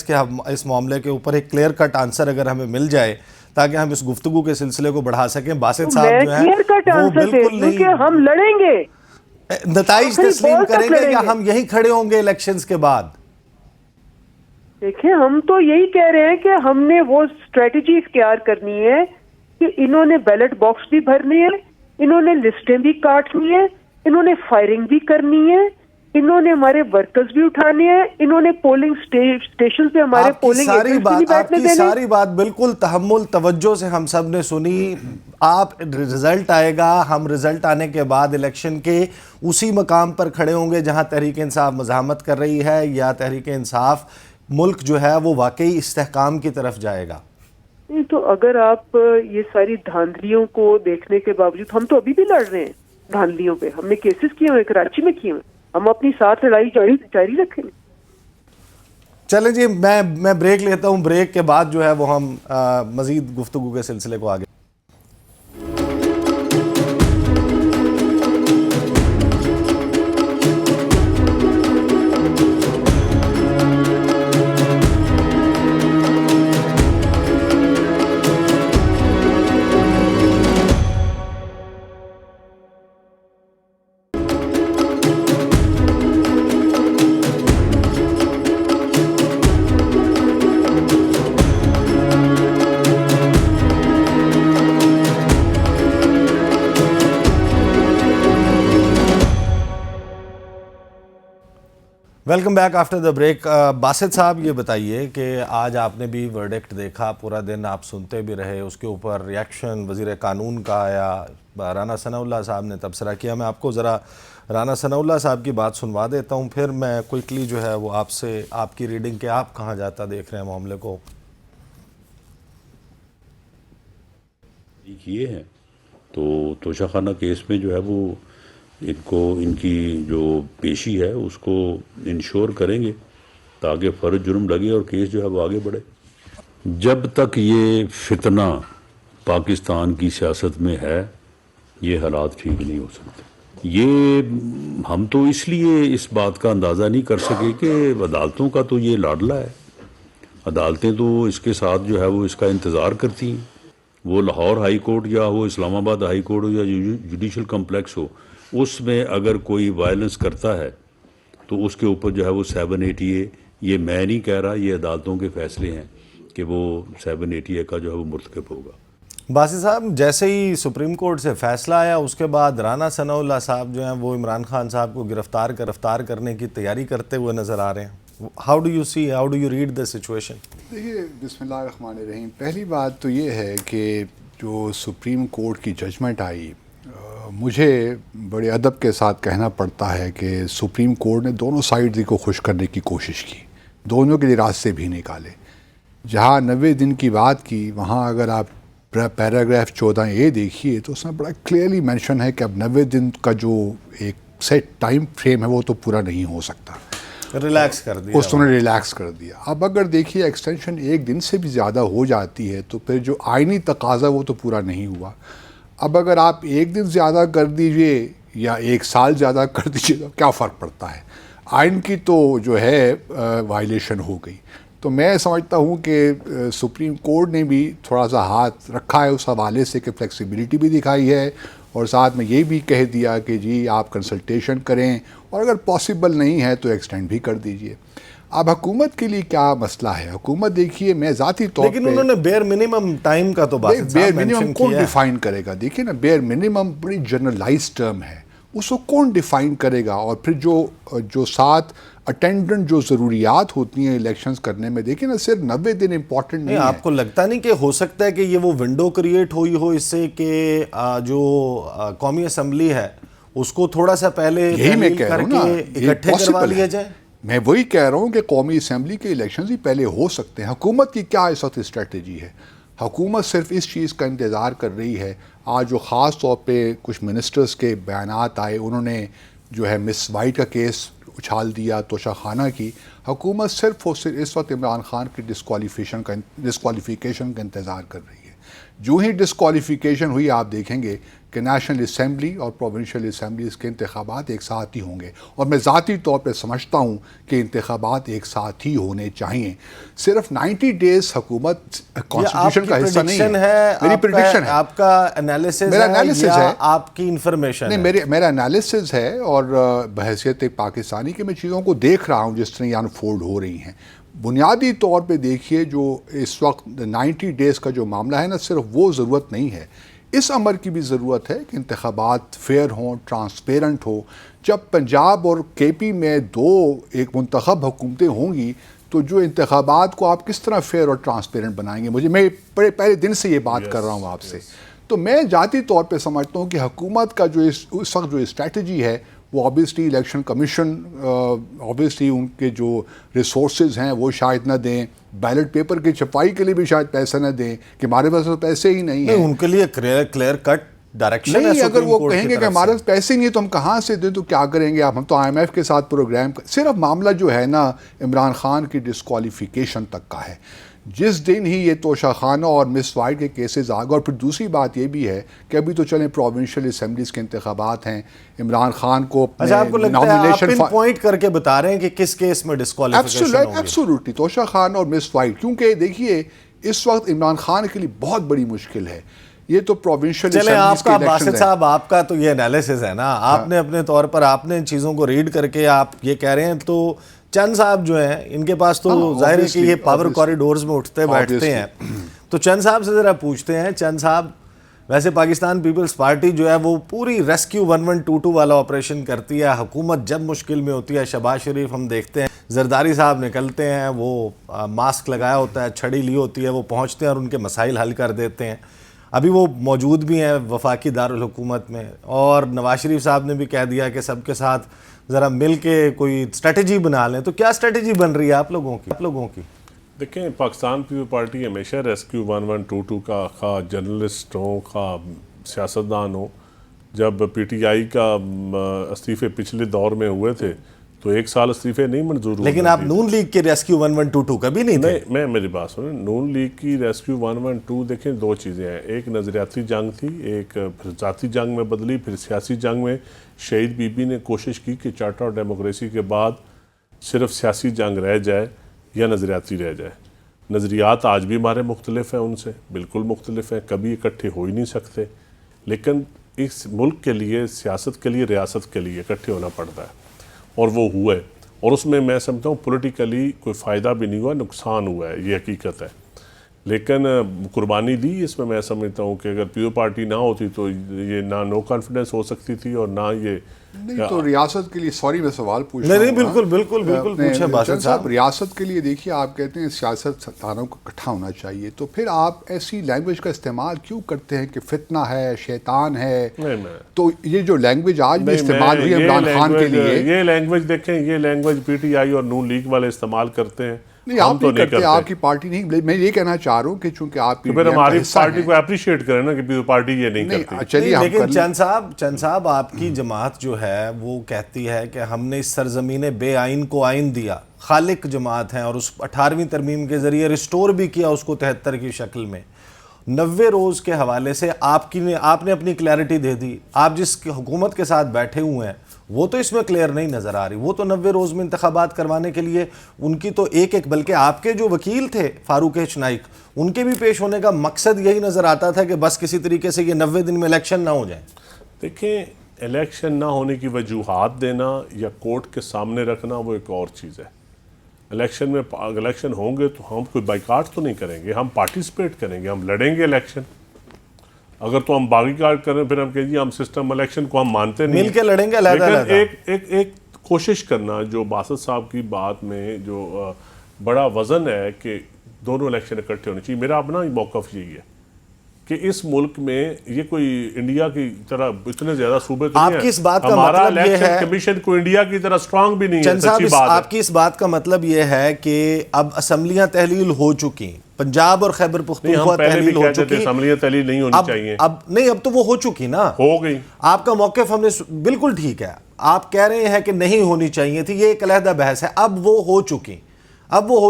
اس معاملے کے اوپر ایک کلیئر کٹ آنسر اگر ہمیں مل جائے تاکہ ہم اس گفتگو کے سلسلے کو بڑھا سکیں. باسط صاحب میں جو ہیں کلیئر کٹ وہ آنسر تھے بالکل نہیں، کیونکہ ہم لڑیں گے، نتائج آخری تسلیم بال تک کریں گے لڑیں یا گے. ہم یہیں کھڑے ہوں گے الیکشنز کے بعد؟ دیکھیں ہم تو یہی کہہ رہے ہیں کہ ہم نے وہ اسٹریٹجی اختیار کرنی ہے کہ انہوں نے بیلٹ باکس بھی بھرنے ہیں، انہوں نے لسٹیں بھی کاٹنی ہیں، انہوں نے فائرنگ بھی کرنی ہے، انہوں نے ہمارے ورکرز بھی اٹھانے ہیں، انہوں نے پولنگ اسٹیشن پہ ہمارے آپ کی پولنگ ساری ایجنٹس بھی نہیں بات آپ بیٹھنے کی دینے. ساری بات بالکل تحمل توجہ سے ہم سب نے سنی. آپ رزلٹ آئے گا، ہم رزلٹ آنے کے بعد الیکشن کے اسی مقام پر کھڑے ہوں گے جہاں تحریک انصاف مزاحمت کر رہی ہے یا تحریک انصاف ملک جو ہے وہ واقعی استحکام کی طرف جائے گا. نہیں تو اگر آپ یہ ساری دھاندلیوں کو دیکھنے کے باوجود، ہم تو ابھی بھی لڑ رہے ہیں دھاندلیوں پہ. ہم نے کیسز کیے ہوئے کراچی میں کیے ہوئے، ہم اپنی ساتھ لڑائی جاری رکھیں گے. چلیں جی، میں بریک لیتا ہوں. بریک کے بعد جو ہے وہ ہم مزید گفتگو کے سلسلے کو آگے. Welcome back after the break. Basit صاحب یہ بتائیے کہ آج آپ نے بھی ورڈکٹ دیکھا، پورا دن آپ سنتے بھی رہے، اس کے اوپر ریاکشن وزیر قانون کا آیا، رانا ثناء اللہ صاحب نے تبصرہ کیا. میں آپ کو ذرا رانا ثناء اللہ صاحب کی بات سنوا دیتا ہوں، پھر میں کوئکلی جو ہے وہ آپ سے آپ کی ریڈنگ کہ آپ کہاں جاتا دیکھ رہے ہیں معاملے کو. کیے ہیں تو توشہ خانہ کیس میں جو ہے وہ ان کی جو پیشی ہے اس کو انشور کریں گے تاکہ فرض جرم لگے اور کیس جو ہے وہ آگے بڑھے. جب تک یہ فتنہ پاکستان کی سیاست میں ہے یہ حالات ٹھیک نہیں ہو سکتے. یہ ہم تو اس لیے اس بات کا اندازہ نہیں کر سکے کہ عدالتوں کا تو یہ لاڈلا ہے. عدالتیں تو اس کے ساتھ جو ہے وہ اس کا انتظار کرتی ہیں. وہ لاہور ہائی کورٹ یا وہ اسلام آباد ہائی کورٹ ہو یا جوڈیشل کمپلیکس ہو، اس میں اگر کوئی وائلنس کرتا ہے تو اس کے اوپر جو ہے وہ 780A، یہ میں نہیں کہہ رہا، یہ عدالتوں کے فیصلے ہیں کہ وہ 780A کا جو ہے وہ مرتکب ہوگا. باسط صاحب، جیسے ہی سپریم کورٹ سے فیصلہ آیا اس کے بعد رانا ثناء اللہ صاحب جو ہیں وہ عمران خان صاحب کو گرفتار کرنے کی تیاری کرتے ہوئے نظر آ رہے ہیں. How do you read the situation? دیکھیے، بسم اللہ الرحمن الرحیم. پہلی بات تو یہ ہے کہ جو سپریم کورٹ کی ججمنٹ آئی، مجھے بڑے ادب کے ساتھ کہنا پڑتا ہے کہ سپریم کورٹ نے دونوں سائڈز کو خوش کرنے کی کوشش کی، دونوں کے لیے راستے بھی نکالے. جہاں 90 دن کی بات کی، وہاں اگر آپ پیراگراف 14A دیکھیے تو اس میں بڑا کلیئرلی مینشن ہے کہ اب 90 دن کا جو ایک سیٹ ٹائم فریم ہے وہ تو پورا نہیں ہو سکتا. ریلیکس کر دیا، اس نے ریلیکس کر دیا. اب اگر دیکھیے ایکسٹینشن 1 دن سے بھی زیادہ ہو جاتی ہے تو پھر جو آئینی تقاضا وہ تو پورا نہیں ہوا. اب اگر آپ 1 دن زیادہ کر دیجئے یا 1 سال زیادہ کر دیجئے تو کیا فرق پڑتا ہے؟ آئین کی تو جو ہے وائلیشن ہو گئی. تو میں سمجھتا ہوں کہ سپریم کورٹ نے بھی تھوڑا سا ہاتھ رکھا ہے اس حوالے سے کہ فلیکسیبلٹی بھی دکھائی ہے، اور ساتھ میں یہ بھی کہہ دیا کہ جی آپ کنسلٹیشن کریں اور اگر پاسبل نہیں ہے تو ایکسٹینڈ بھی کر دیجئے. اب حکومت کے لیے کیا مسئلہ ہے؟ حکومت دیکھیے، میں ذاتی طور پہ، لیکن انہوں نے بیئر منیمم ٹائم کا تو باسط بیئر صاحب منیمم مینشن کون کیا ہے. ڈیفائن کرے گا؟ دیکھیے نا، بیئر منیمم بڑی جنرلائز ٹرم ہے، اس کو کون ڈیفائن کرے گا؟ اور پھر جو ساتھ اٹینڈنٹ جو ضروریات ہوتی ہیں الیکشنز کرنے میں، دیکھیں نا، صرف 90 دن امپورٹنٹ نہیں ہے. آپ کو لگتا نہیں کہ ہو سکتا ہے کہ یہ وہ ونڈو کریٹ ہوئی ہو اس سے کہ جو قومی اسمبلی ہے اس کو تھوڑا سا پہلے یہی میں کہہ رہا کر ہوں نا، کے اکٹھے کروا لیا جائے؟ میں وہی کہہ رہا ہوں کہ قومی اسمبلی کے الیکشنز ہی پہلے ہو سکتے ہیں. حکومت کی کیا اس وقت اسٹریٹجی ہے؟ حکومت صرف اس چیز کا انتظار کر رہی ہے. آج جو خاص طور پہ کچھ منسٹرز کے بیانات آئے, انہوں نے جو ہے مس وائٹ کا کیس اچھال دیا, توشہ خانہ کی. حکومت صرف اور صرف اس وقت عمران خان کی ڈسکوالیفیکیشن کا انتظار کر رہی ہے. جو ہی ڈسکوالیفیکیشن ہوئی آپ دیکھیں گے کہ نیشنل اسمبلی اور پروونشل اسمبلیز کے انتخابات ایک ساتھ ہی ہوں گے, اور میں ذاتی طور پہ سمجھتا ہوں کہ انتخابات ایک ساتھ ہی ہونے چاہیے. صرف 90 ڈیز حکومت کانسٹیٹیوشن کا حصہ نہیں ہے. میری پریڈکشن ہے, آپ کا انالیسس میرا انالیسس ہے, آپ کی انفارمیشن نہیں میرا انالیسس ہے, اور بحیثیت ایک پاکستانی کہ میں چیزوں کو دیکھ رہا ہوں جس طرح یہ انفولڈ ہو رہی ہیں. بنیادی طور پہ دیکھیے جو اس وقت 90 ڈیز کا جو معاملہ ہے نا, صرف وہ ضرورت نہیں ہے, اس امر کی بھی ضرورت ہے کہ انتخابات فیئر ہوں, ٹرانسپیرنٹ ہو. جب پنجاب اور کے پی میں ایک منتخب حکومتیں ہوں گی تو جو انتخابات کو آپ کس طرح فیئر اور ٹرانسپیرنٹ بنائیں گے؟ میں پہلے دن سے یہ بات کر رہا ہوں آپ سے. تو میں ذاتی طور پہ سمجھتا ہوں کہ حکومت کا جو اس وقت جو اسٹریٹجی ہے وہ آبویسلی الیکشن کمیشن آبویسلی ان کے جو ریسورسز ہیں وہ شاید نہ دیں, بیلٹ پیپر کی چھپائی کے لیے بھی شاید پیسے نہ دیں کہ ہمارے پاس تو پیسے ہی نہیں ہیں. ان کے لیے کلیئر کٹ ڈائریکشن ہے. اگر وہ کہیں گے کہ ہمارے پاس پیسے نہیں ہیں تو ہم کہاں سے دیں, تو کیا کریں گے آپ؟ ہم تو آئی ایم ایف کے ساتھ پروگرام صرف معاملہ جو ہے نا عمران خان کی ڈسکوالیفیکیشن تک کا ہے. جس دن ہی یہ توشہ خانہ اور مس وائٹ کے کیسز آ گئے, اور پھر دوسری بات یہ بھی ہے کہ ابھی تو چلیں پروونشل اسمبلیز کے انتخابات ہیں, عمران خان کو آپ کو لگتا ہے آپ پن پوائنٹ کر کے بتا رہے ہیں کہ کس کیس میں ڈسکوالیفیکیشن ہوگی؟ ایبسولوٹلی توشہ خانہ اور مس وائٹ, کیونکہ دیکھیے اس وقت عمران خان کے لیے بہت بڑی مشکل ہے. یہ تو پروونشل چلیں آپ کا باسط صاحب, آپ کا تو یہ انالیسس ہے نا, آپ نے اپنے طور پر آپ نے ان چیزوں کو ریڈ کر کے آپ یہ کہہ رہے ہیں. تو چند صاحب جو ہیں ان کے پاس تو ظاہر ہے کہ یہ پاور کوریڈورز میں اٹھتے بیٹھتے ہیں, تو چند صاحب سے ذرا پوچھتے ہیں. چند صاحب, ویسے پاکستان پیپلز پارٹی جو ہے وہ پوری ریسکیو 1122 والا آپریشن کرتی ہے. حکومت جب مشکل میں ہوتی ہے, شہباز شریف ہم دیکھتے ہیں زرداری صاحب نکلتے ہیں, وہ ماسک لگایا ہوتا ہے, چھڑی لی ہوتی ہے, وہ پہنچتے ہیں اور ان کے مسائل حل کر دیتے ہیں. ابھی وہ موجود بھی ہیں وفاقی دارالحکومت میں, اور نواز شریف صاحب نے بھی کہہ دیا کہ سب کے ساتھ ذرا مل کے کوئی اسٹریٹجی بنا لیں. تو کیا اسٹریٹجی بن رہی ہے آپ لوگوں کی؟ دیکھیں, پاکستان پیپل پارٹی ہمیشہ ریسکیو 1122 کا خواہ جرنلسٹ ہوں خواہ سیاستدان ہوں. جب پی ٹی آئی کا استعفے پچھلے دور میں ہوئے تھے تو 1 سال استعفے نہیں منظور ہوئے. لیکن آپ نون لیگ کے ریسکیو 1122 کبھی نہیں تھے. میں میری بات سنیں, نون لیگ کی ریسکیو 1122 دیکھیں 2 چیزیں ہیں. ایک نظریاتی جنگ تھی, ایک پھر ذاتی جنگ میں بدلی, پھر سیاسی جنگ میں شہید بی بی نے کوشش کی کہ چارٹر اور ڈیموکریسی کے بعد صرف سیاسی جنگ رہ جائے یا نظریاتی رہ جائے. نظریات آج بھی ہمارے مختلف ہیں, ان سے بالکل مختلف ہیں, کبھی اکٹھے ہو ہی نہیں سکتے, لیکن اس ملک کے لیے, سیاست کے لیے, ریاست کے لیے اکٹھے ہونا پڑتا ہے, اور وہ ہوئے. اور اس میں سمجھتا ہوں پولیٹیکلی کوئی فائدہ بھی نہیں ہوا, نقصان ہوا ہے, یہ حقیقت ہے. لیکن قربانی دی اس میں. میں سمجھتا ہوں کہ اگر پیو پارٹی نہ ہوتی تو یہ نہ نو کانفیڈنس ہو سکتی تھی اور نہ یہ نہیں. تو ریاست کے لیے سوری میں سوال پوچھ رہا ہوں. نہیں, بالکل پوچھیں باسط صاحب. ریاست کے لیے دیکھیے, آپ کہتے ہیں سیاست دانوں کو اکٹھا ہونا چاہیے, تو پھر آپ ایسی لینگویج کا استعمال کیوں کرتے ہیں کہ فتنہ ہے, شیطان ہے؟ تو یہ جو لینگویج آج بھی استعمال ہوئی ہے عمران خان کے لیے, یہ لینگویج دیکھیں, یہ لینگویج پی ٹی آئی اور نون لیگ والے استعمال کرتے ہیں. نہیں, آپ نہیں کرتے, آپ کی پارٹی نہیں. میں یہ کہنا چاہ رہا ہوں کہ چونکہ آپ پھر ہماری پارٹی کو اپریشیٹ کریں نا کہ پیپل پارٹی یہ نہیں کرتی. چلیے, لیکن چند صاحب آپ کی جماعت جو ہے وہ کہتی ہے کہ ہم نے اس سرزمین بے آئین کو آئین دیا. خالق جماعت ہیں, اور اس 18ویں ترمیم کے ذریعے ریسٹور بھی کیا اس کو 73 کی شکل میں. 90 روز کے حوالے سے آپ نے اپنی کلیئرٹی دے دی. آپ جس حکومت کے ساتھ بیٹھے ہوئے ہیں وہ تو اس میں کلیئر نہیں نظر آ رہی. وہ تو 90 روز میں انتخابات کروانے کے لیے ان کی تو ایک بلکہ آپ کے جو وکیل تھے فاروق ایچ نائک, ان کے بھی پیش ہونے کا مقصد یہی نظر آتا تھا کہ بس کسی طریقے سے یہ 90 دن میں الیکشن نہ ہو جائیں. دیکھیں, الیکشن نہ ہونے کی وجوہات دینا یا کورٹ کے سامنے رکھنا وہ ایک اور چیز ہے. الیکشن ہوں گے تو ہم کوئی بائیکاٹ تو نہیں کریں گے, ہم پارٹیسپیٹ کریں گے, ہم لڑیں گے الیکشن. اگر تو ہم بائیکاٹ کریں پھر ہم کہیں جی ہم سسٹم الیکشن کو ہم مانتے نہیں, مل کے لڑیں گے. لیکن ایک کوشش کرنا جو باسط صاحب کی بات میں جو بڑا وزن ہے کہ دونوں الیکشن اکٹھے ہونے چاہیے. میرا اپنا ہی موقف یہی ہے کہ اس ملک میں یہ کوئی انڈیا کی طرح اتنے زیادہ صوبے تو آپ نہیں کی اس بات کا ہمارا مطلب یہ ہے الیکشن کمیشن کو انڈیا کی طرح سٹرانگ بھی نہیں ہے. چند صاحب سچی بات ہے. آپ کی اس بات کا مطلب یہ ہے کہ اب اسمبلیاں تحلیل ہو چکی، پنجاب اور خیبر پختونخوا تحلیل ہو چکی، اسمبلیاں تحلیل نہیں ہونی چاہیے. اب تو وہ ہو چکی نا، ہو گئی. آپ کا موقف ہم نے بالکل ٹھیک ہے، آپ کہہ رہے ہیں کہ نہیں ہونی چاہیے تھی، یہ ایک علیحدہ بحث ہے. اب وہ ہو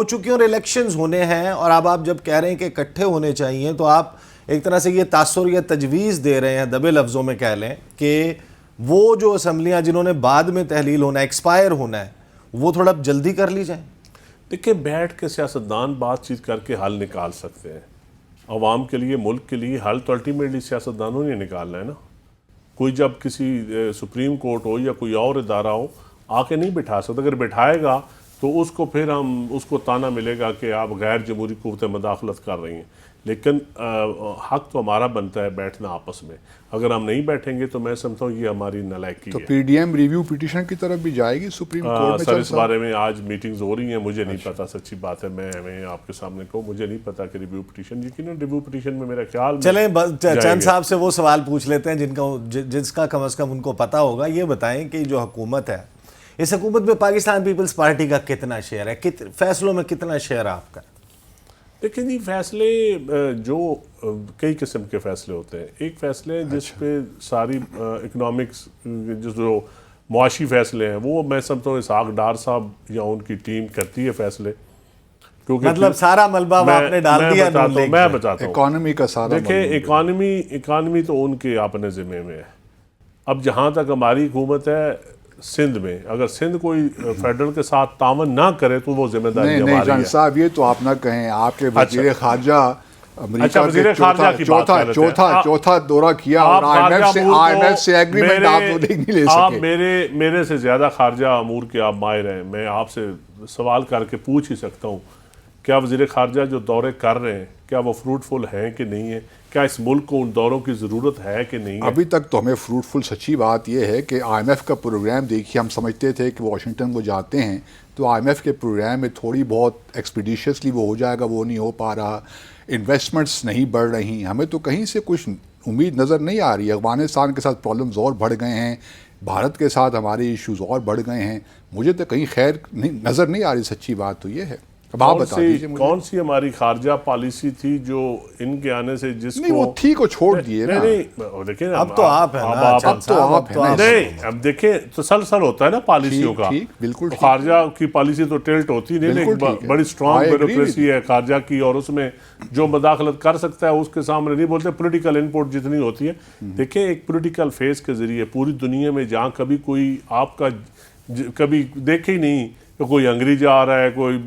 چکی اور الیکشنز ہونے ہیں، اور اب آپ جب کہہ رہے ہیں کہ اکٹھے ہونے چاہیے تو آپ ایک طرح سے یہ تاثر یا تجویز دے رہے ہیں، دبے لفظوں میں کہہ لیں، کہ وہ جو اسمبلیاں جنہوں نے بعد میں تحلیل ہونا ہے، ایکسپائر ہونا ہے، وہ تھوڑا جلدی کر لی جائیں. دیکھیں بیٹھ کے سیاستدان بات چیت کر کے حل نکال سکتے ہیں. عوام کے لیے، ملک کے لیے حل تو الٹیمیٹلی سیاستدانوں نے نکالنا ہے نا. کوئی جب کسی سپریم کورٹ ہو یا کوئی اور ادارہ ہو آ کے نہیں بٹھا سکتا. اگر بٹھائے گا تو اس کو پھر اس کو تانا ملے گا کہ آپ غیر جمہوری قوتیں مداخلت کر رہی ہیں. لیکن حق تو ہمارا بنتا ہے بیٹھنا آپس میں. اگر ہم نہیں بیٹھیں گے تو میں سمجھتا ہوں یہ ہماری نالائکی ہے. تو P D M review petition کی طرف بھی جائے گی سپریم کورٹ میں؟ سر اس بارے میں آج میٹنگز ہو رہی ہیں، مجھے نہیں پتا. سچی بات ہے، میں آپ کے سامنے کہوں مجھے نہیں پتا کہ ریویو پٹیشن، یقیناً ریویو پٹیشن میں میرا خیال چلیں چند صاحب سے وہ سوال پوچھ لیتے ہیں جس کا کم از کم ان کو پتا ہوگا. یہ بتائیں کہ جو حکومت ہے، اس حکومت میں پاکستان پیپلز پارٹی کا کتنا شیئر ہے؟ فیصلوں میں کتنا شیئر ہے آپ کا؟ دیکھیں جی، فیصلے جو کئی قسم کے فیصلے ہوتے ہیں. ایک فیصلے جس پہ ساری اکنامکس جو معاشی فیصلے ہیں وہ میں سمجھتا ہوں اسحاق ڈار صاحب یا ان کی ٹیم کرتی ہے فیصلے. مطلب سارا ملبہ آپ نے ڈال دیا. میں بتاتا ہوں اکانومی کا سارا. دیکھیں اکانومی تو ان کے اپنے ذمے میں ہے. اب جہاں تک ہماری حکومت ہے سندھ میں، اگر سندھ کوئی فیڈرل کے ساتھ تعاون نہ کرے تو وہ ذمہ داری ہماری ہے. نہیں جان صاحب، یہ تو آپ نہ کہیں. آپ کے وزیر خارجہ امریکہ کے چوتھا دورہ کیا اور آئی ایم ایف سے ایگریمنٹ آپ نہیں لے سکے. آپ میرے سے زیادہ خارجہ امور کے آپ ماہر ہیں. میں آپ سے سوال کر کے پوچھ ہی سکتا ہوں، کیا وزیر خارجہ جو دورے کر رہے ہیں کیا وہ فروٹفل ہیں کہ نہیں ہیں؟ کیا اس ملک کو ان دوروں کی ضرورت ہے کہ نہیں ہے؟ ابھی تک تو ہمیں فروٹفل. سچی بات یہ ہے کہ آئی ایم ایف کا پروگرام دیکھیے، ہم سمجھتے تھے کہ واشنگٹن کو جاتے ہیں تو آئی ایم ایف کے پروگرام میں تھوڑی بہت ایکسپیڈیشیسلی وہ ہو جائے گا، وہ نہیں ہو پا رہا. انویسٹمنٹس نہیں بڑھ رہی. ہمیں تو کہیں سے کچھ امید نظر نہیں آ رہی. افغانستان کے ساتھ پرابلمز اور بڑھ گئے ہیں، بھارت کے ساتھ ہمارے ایشوز اور بڑھ گئے ہیں. مجھے تو کہیں خیر نظر نہیں آ رہی. سچی بات تو یہ ہے. اب آپ بتا دیجیے کون سی ہماری خارجہ پالیسی تھی جو ان کے آنے سے جس کو... نہیں وہ تھی کو چھوڑ دیے نا. دیکھیں اب تو آپ ہیں نا. نہیں اب دیکھیں تسلسل ہوتا ہے نا پالیسیوں کا. بالکل خارجہ کی پالیسی تو ٹلٹ ہوتی نہیں، ایک بڑی سٹرانگ بیوروکریسی ہے خارجہ کی، اور اس میں جو مداخلت کر سکتا ہے اس کے سامنے نہیں بولتے. پولیٹیکل انپوٹ جتنی ہوتی ہے، دیکھیں ایک پولیٹیکل فیس کے ذریعے پوری دنیا میں جہاں کبھی کوئی آپ کا کبھی دیکھے ہی نہیں کہ کوئی انگریز جا رہا ہے، کوئی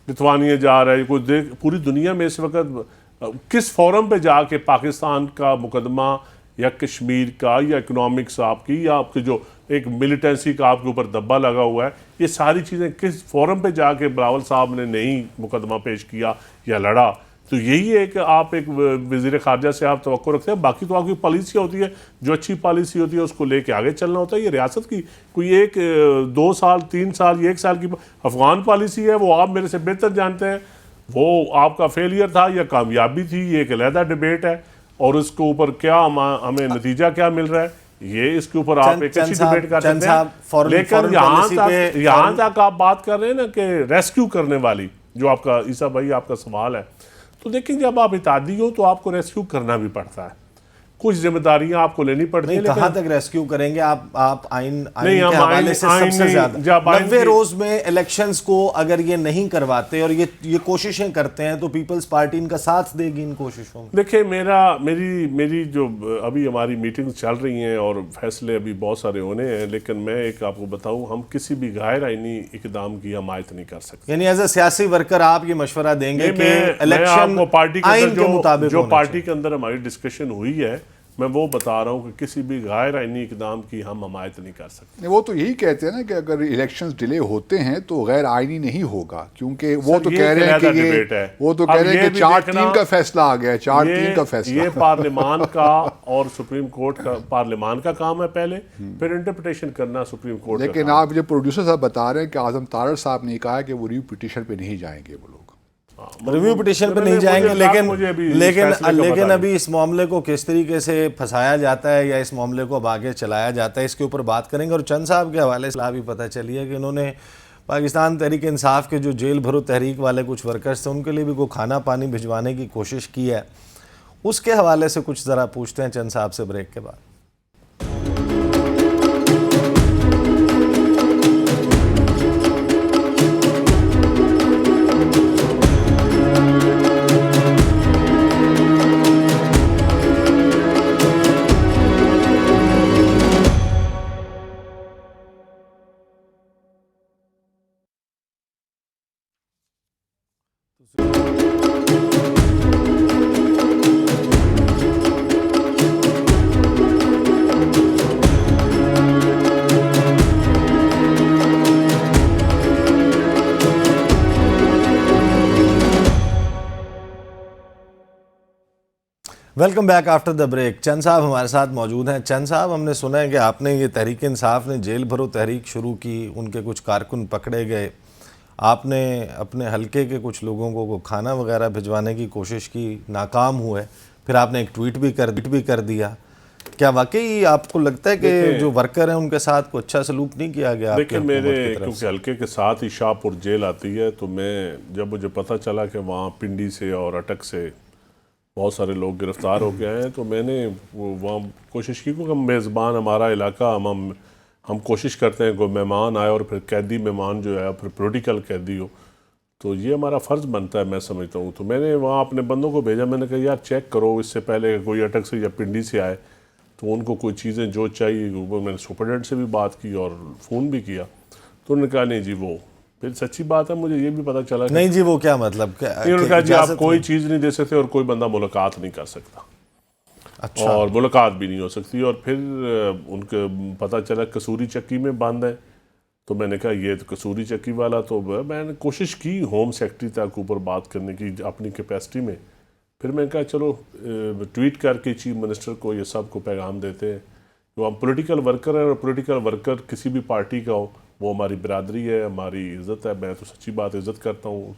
لتھوانیہ جا رہا ہے، کوئی پوری دنیا میں اس وقت کس فورم پہ جا کے پاکستان کا مقدمہ یا کشمیر کا یا اکنامکس آپ کی یا آپ کے جو ایک ملیٹنسی کا آپ کے اوپر دبا لگا ہوا ہے، یہ ساری چیزیں کس فورم پہ جا کے بلاول صاحب نے نہیں مقدمہ پیش کیا یا لڑا. تو یہی ہے کہ آپ ایک وزیر خارجہ سے آپ توقع رکھتے ہیں. باقی تو آپ کی پالیسی ہوتی ہے، جو اچھی پالیسی ہوتی ہے اس کو لے کے آگے چلنا ہوتا ہے. یہ ریاست کی کوئی 1 2 سال 3 سال 1 سال کی افغان پالیسی ہے، وہ آپ میرے سے بہتر جانتے ہیں. وہ آپ کا فیلئر تھا یا کامیابی تھی، یہ ایک علیحدہ ڈیبیٹ ہے. اور اس کے اوپر کیا ہمیں نتیجہ کیا مل رہا ہے، یہ اس کے اوپر آپ ایک اچھی ڈیبیٹ کر سکتے ہیں. لیکن یہاں تک آپ بات کر رہے ہیں نا کہ ریسکیو کرنے والی، جو آپ کا عیسیٰ بھائی آپ کا سوال ہے، تو دیکھیں جب آپ اتحادی ہو تو آپ کو ریسکیو کرنا بھی پڑتا ہے. کچھ ذمہ داریاں آپ کو لینی پڑتی ہیں. کہاں تک ریسکیو کریں گے آپ؟ آئین کے حوالے سے سب سے زیادہ 90 روز میں الیکشنز کو اگر یہ نہیں کرواتے اور یہ کوششیں کرتے ہیں تو پیپلز پارٹی ان کا ساتھ دے گی ان کوششوں میں؟ دیکھیں میری جو ابھی ہماری میٹنگ چل رہی ہیں اور فیصلے ابھی بہت سارے ہونے ہیں، لیکن میں ایک آپ کو بتاؤں، ہم کسی بھی غیر آئینی اقدام کی حمایت نہیں کر سکتے. یعنی ایز اے سیاسی ورکر آپ یہ مشورہ دیں گے کہ الیکشن آئین کے مطابق جو پارٹی کے اندر ہماری ڈسکشن ہوئی ہے، میں وہ بتا رہا ہوں کہ کسی بھی غیر آئینی اقدام کی ہم حمایت نہیں کر سکتے. وہ تو یہی کہتے ہیں نا کہ اگر الیکشنز ڈیلے ہوتے ہیں تو غیر آئینی نہیں ہوگا، کیونکہ وہ تو کہہ رہے ہیں کہ 4-3 کا فیصلہ آ گیا ہے. 4-3 کا فیصلہ یہ پارلیمان کا اور سپریم کورٹ کا، پارلیمان کا کام ہے پہلے، پھر انٹرپریٹیشن کرنا سپریم کورٹ کا. لیکن آپ جو پروڈیوسر صاحب بتا رہے ہیں کہ اعظم طارڑ صاحب نے کہا کہ وہ ریویو پٹیشن پہ نہیں جائیں گے وہ لوگ. ریویو پٹیشن پہ نہیں جائیں گے، لیکن ابھی اس معاملے کو کس طریقے سے پھنسایا جاتا ہے یا اس معاملے کو اب آگے چلایا جاتا ہے، اس کے اوپر بات کریں گے. اور چند صاحب کے حوالے سے بھی پتہ چلی ہے کہ انہوں نے پاکستان تحریک انصاف کے جو جیل بھرو تحریک والے کچھ ورکرز تھے ان کے لیے بھی کوئی کھانا پانی بھجوانے کی کوشش کی ہے. اس کے حوالے سے کچھ ذرا پوچھتے ہیں چند صاحب سے بریک کے بعد. Welcome back after the break. چند صاحب ہمارے ساتھ موجود ہیں. چند صاحب، ہم نے سنا ہے کہ آپ نے یہ تحریک انصاف نے جیل بھرو تحریک شروع کی، ان کے کچھ کارکن پکڑے گئے، آپ نے اپنے حلقے کے کچھ لوگوں کو کھانا وغیرہ بھجوانے کی کوشش کی، ناکام ہوئے، پھر آپ نے ایک ٹویٹ بھی کر دیا. کیا واقعی آپ کو لگتا ہے کہ جو ورکر ہیں ان کے ساتھ کوئی اچھا سلوک نہیں کیا گیا؟ دیکھیں، میرے کیونکہ حلقے کے ساتھ ہی شاہپور جیل آتی ہے، تو میں جب مجھے پتہ چلا کہ وہاں پنڈی سے اور اٹک سے بہت سارے لوگ گرفتار ہو گئے ہیں، تو میں نے وہاں کوشش کی، کیونکہ میزبان ہمارا علاقہ، ہم کوشش کرتے ہیں کوئی مہمان آئے اور پھر قیدی مہمان جو ہے پھر پولیٹیکل قیدی ہو، تو یہ ہمارا فرض بنتا ہے، میں سمجھتا ہوں. تو میں نے وہاں اپنے بندوں کو بھیجا، میں نے کہا یار چیک کرو اس سے پہلے کوئی اٹک سے یا پنڈی سے آئے تو ان کو کوئی چیزیں جو چاہیے. میں نے سپرڈنٹ سے بھی بات کی اور فون بھی کیا، تو انہوں نے کہا نہیں جی وہ پھر سچی بات ہے. مجھے یہ بھی پتہ چلا نہیں جی وہ کیا مطلب، انہوں نے کہا جی آپ کوئی چیز نہیں دے سکتے اور کوئی بندہ ملاقات نہیں کر سکتا. اچھا. اور ملاقات بھی نہیں ہو سکتی. اور پھر ان کے پتہ چلا کسوری چکی میں بند ہے، تو میں نے کہا یہ تو کسوری چکی والا، تو میں نے کوشش کی ہوم سیکرٹری تک اوپر بات کرنے کی اپنی کیپیسٹی میں. پھر میں نے کہا چلو ٹویٹ کر کے چیف منسٹر کو یہ سب کو پیغام دیتے ہیں جو ہم پولیٹیکل ورکر ہیں، اور پولیٹیکل ورکر کسی بھی پارٹی کا ہو وہ ہماری برادری ہے، ہماری عزت ہے. میں تو سچی بات عزت کرتا ہوں.